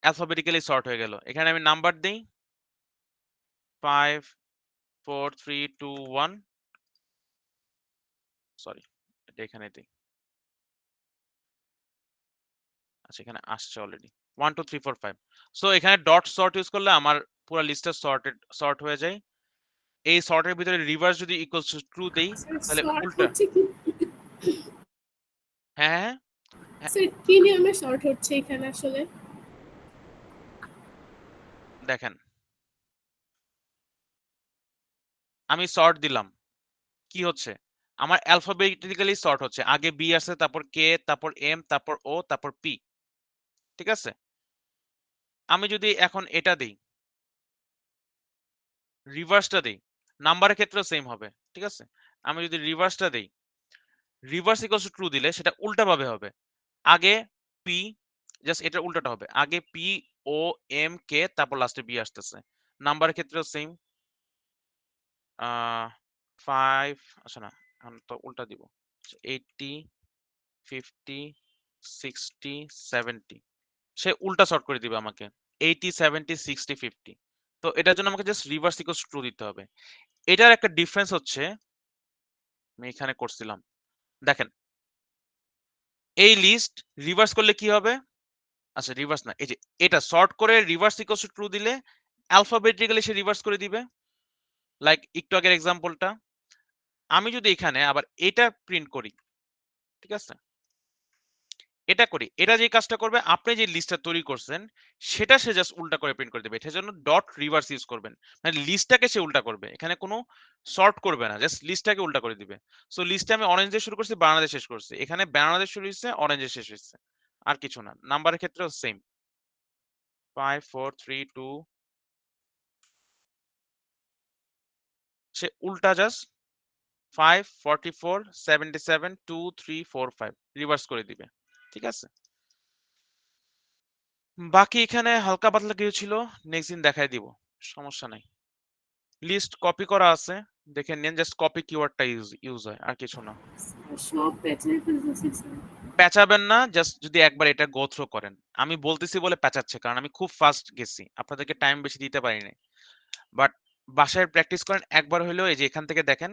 অ্যালফাবেটিক্যালি সর্ট হয়ে গেল। এখানে আমি নাম্বার দেই 5 4 3 2 1, সরি এটা এখানে দিই, আচ্ছা এখানে আসছে অলরেডি 1 2 3 4 5। সো এখানে ডট সর্ট ইউজ করলে আমার পুরো লিস্টটা সর্ট হয়ে যায়। এই সর্টের ভিতরে রিভার্স যদি ইকুয়ালস টু ট্রু দেই, তাহলে শর্ট উল্টা। হচ্ছে কি? হ্যাঁ হ্যাঁ হ্যাঁ, স্যার কি নিয়মে শর্ট হচ্ছে এখানে আসলে? দেখেন আমি সর্ট দিলাম, কি হচ্ছে আমার অ্যালফাবেটিক্যালি সর্ট হচ্ছে, আগে বি আসছে, তারপর কে, তারপর এম, তারপর ও, তারপর পি, ঠিক আছে? আমি যদি এখন এটা দেই, রিভার্সটা দেই, নাম্বারের ক্ষেত্রেও সেম হবে, ঠিক আছে? আমি যদি রিভার্সটা দেই, রিভার্স ইকুয়ালস টু ট্রু দিলে সেটা উল্টা ভাবে হবে, আগে পি, জাস্ট এটা উল্টাটা হবে, আগে পি ও এম কে, তারপর লাস্টে বি আসতেছে। নাম্বারের ক্ষেত্রেও সেম, 5, আচ্ছা না এখন তো উল্টা দিব, 80 50 60 70, সে উল্টা সর্ট করে দিবে আমাকে 80 70 60 50। তো এটার জন্য আমাকে জাস্ট রিভার্স ইকুয়ালস ট্রু দিতে হবে। এটার একটা ডিফারেন্স হচ্ছে, আমি এখানে করছিলাম, দেখেন এই লিস্ট রিভার্স করলে কি হবে, আচ্ছা রিভার্স না, এই যে এটা সর্ট করে রিভার্স ইকুয়ালস টু ট্রু দিলে অ্যালফাবেটিক্যালি সে রিভার্স করে দিবে, লাইক একটু আগের এক্সাম্পলটা। আমি যদি এখানে আবার এটা প্রিন্ট করি, ঠিক আছে, এটা করি, এটা যে কাজটা করবে, আপনি যে লিস্টটা তৈরি করছেন সেটা সে জাস্ট উল্টা করে প্রিন্ট করে দেবে, এটার জন্য ডট রিভার্স ইউজ করবেন, মানে লিস্টটাকে সে উল্টা করবে, এখানে কোনো সর্ট করবে না, জাস্ট লিস্টটাকে উল্টা করে দিবে। সো লিস্টে আমি অরেঞ্জ দিয়ে শুরু করছি, বাংলাদেশ শেষ করছি, এখানে বাংলাদেশ শুরু হয়েছে, অরেঞ্জে শেষ হয়েছে, আর কিছু না। নাম্বারের ক্ষেত্রেও সেম, 5 4 3 2, সে উল্টা জাস্ট 5 44 77 2 3 4 5 রিভার্স করে দিবে, ঠিক আছে? বাকি এখানে হালকা পাতলা কিছু ছিল, নেক্সট দিন দেখাই দিব, সমস্যা নাই। লিস্ট কপি করা আছে, দেখে নেন, জাস্ট কপি কিওয়ার্ডটা ইউজ হয়, আর কিছু না। সব পেঁচিয়ে ফেলতেছি স্যার। প্যাচাবেন না, জাস্ট যদি একবার এটা গো থ্রু করেন, আমি বলতেছি বলে প্যাচাচ্ছে, কারণ আমি খুব ফাস্ট গেছি, আপনাদেরকে টাইম বেশি দিতে পারি নাই। বাট বাসায় প্র্যাকটিস করেন একবার হলেও, এই যে এখান থেকে দেখেন,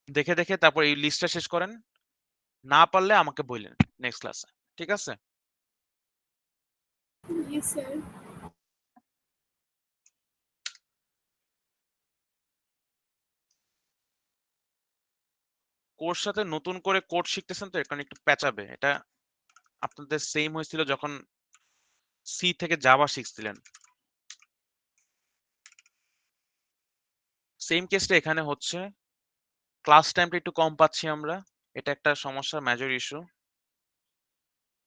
দেখে দেখে তারপর এই লিস্টটা শেষ করেন, না পারলে আমাকে বললেন নেক্সট ক্লাসে, ঠিক আছে? Yes sir. কোর্স সাথে নতুন করে কোড শিখতেছেন তো, এর কারণে একটু প্যাচাবে, এটা আপনাদের সেম হয়েছিল যখন সি থেকে জাভা শিখছিলেন, সেম কেসটা এখানে হচ্ছে। ক্লাস টাইমটা একটু কম পাচ্ছি আমরা, এটা একটা সমস্যা, মেজর ইস্যু।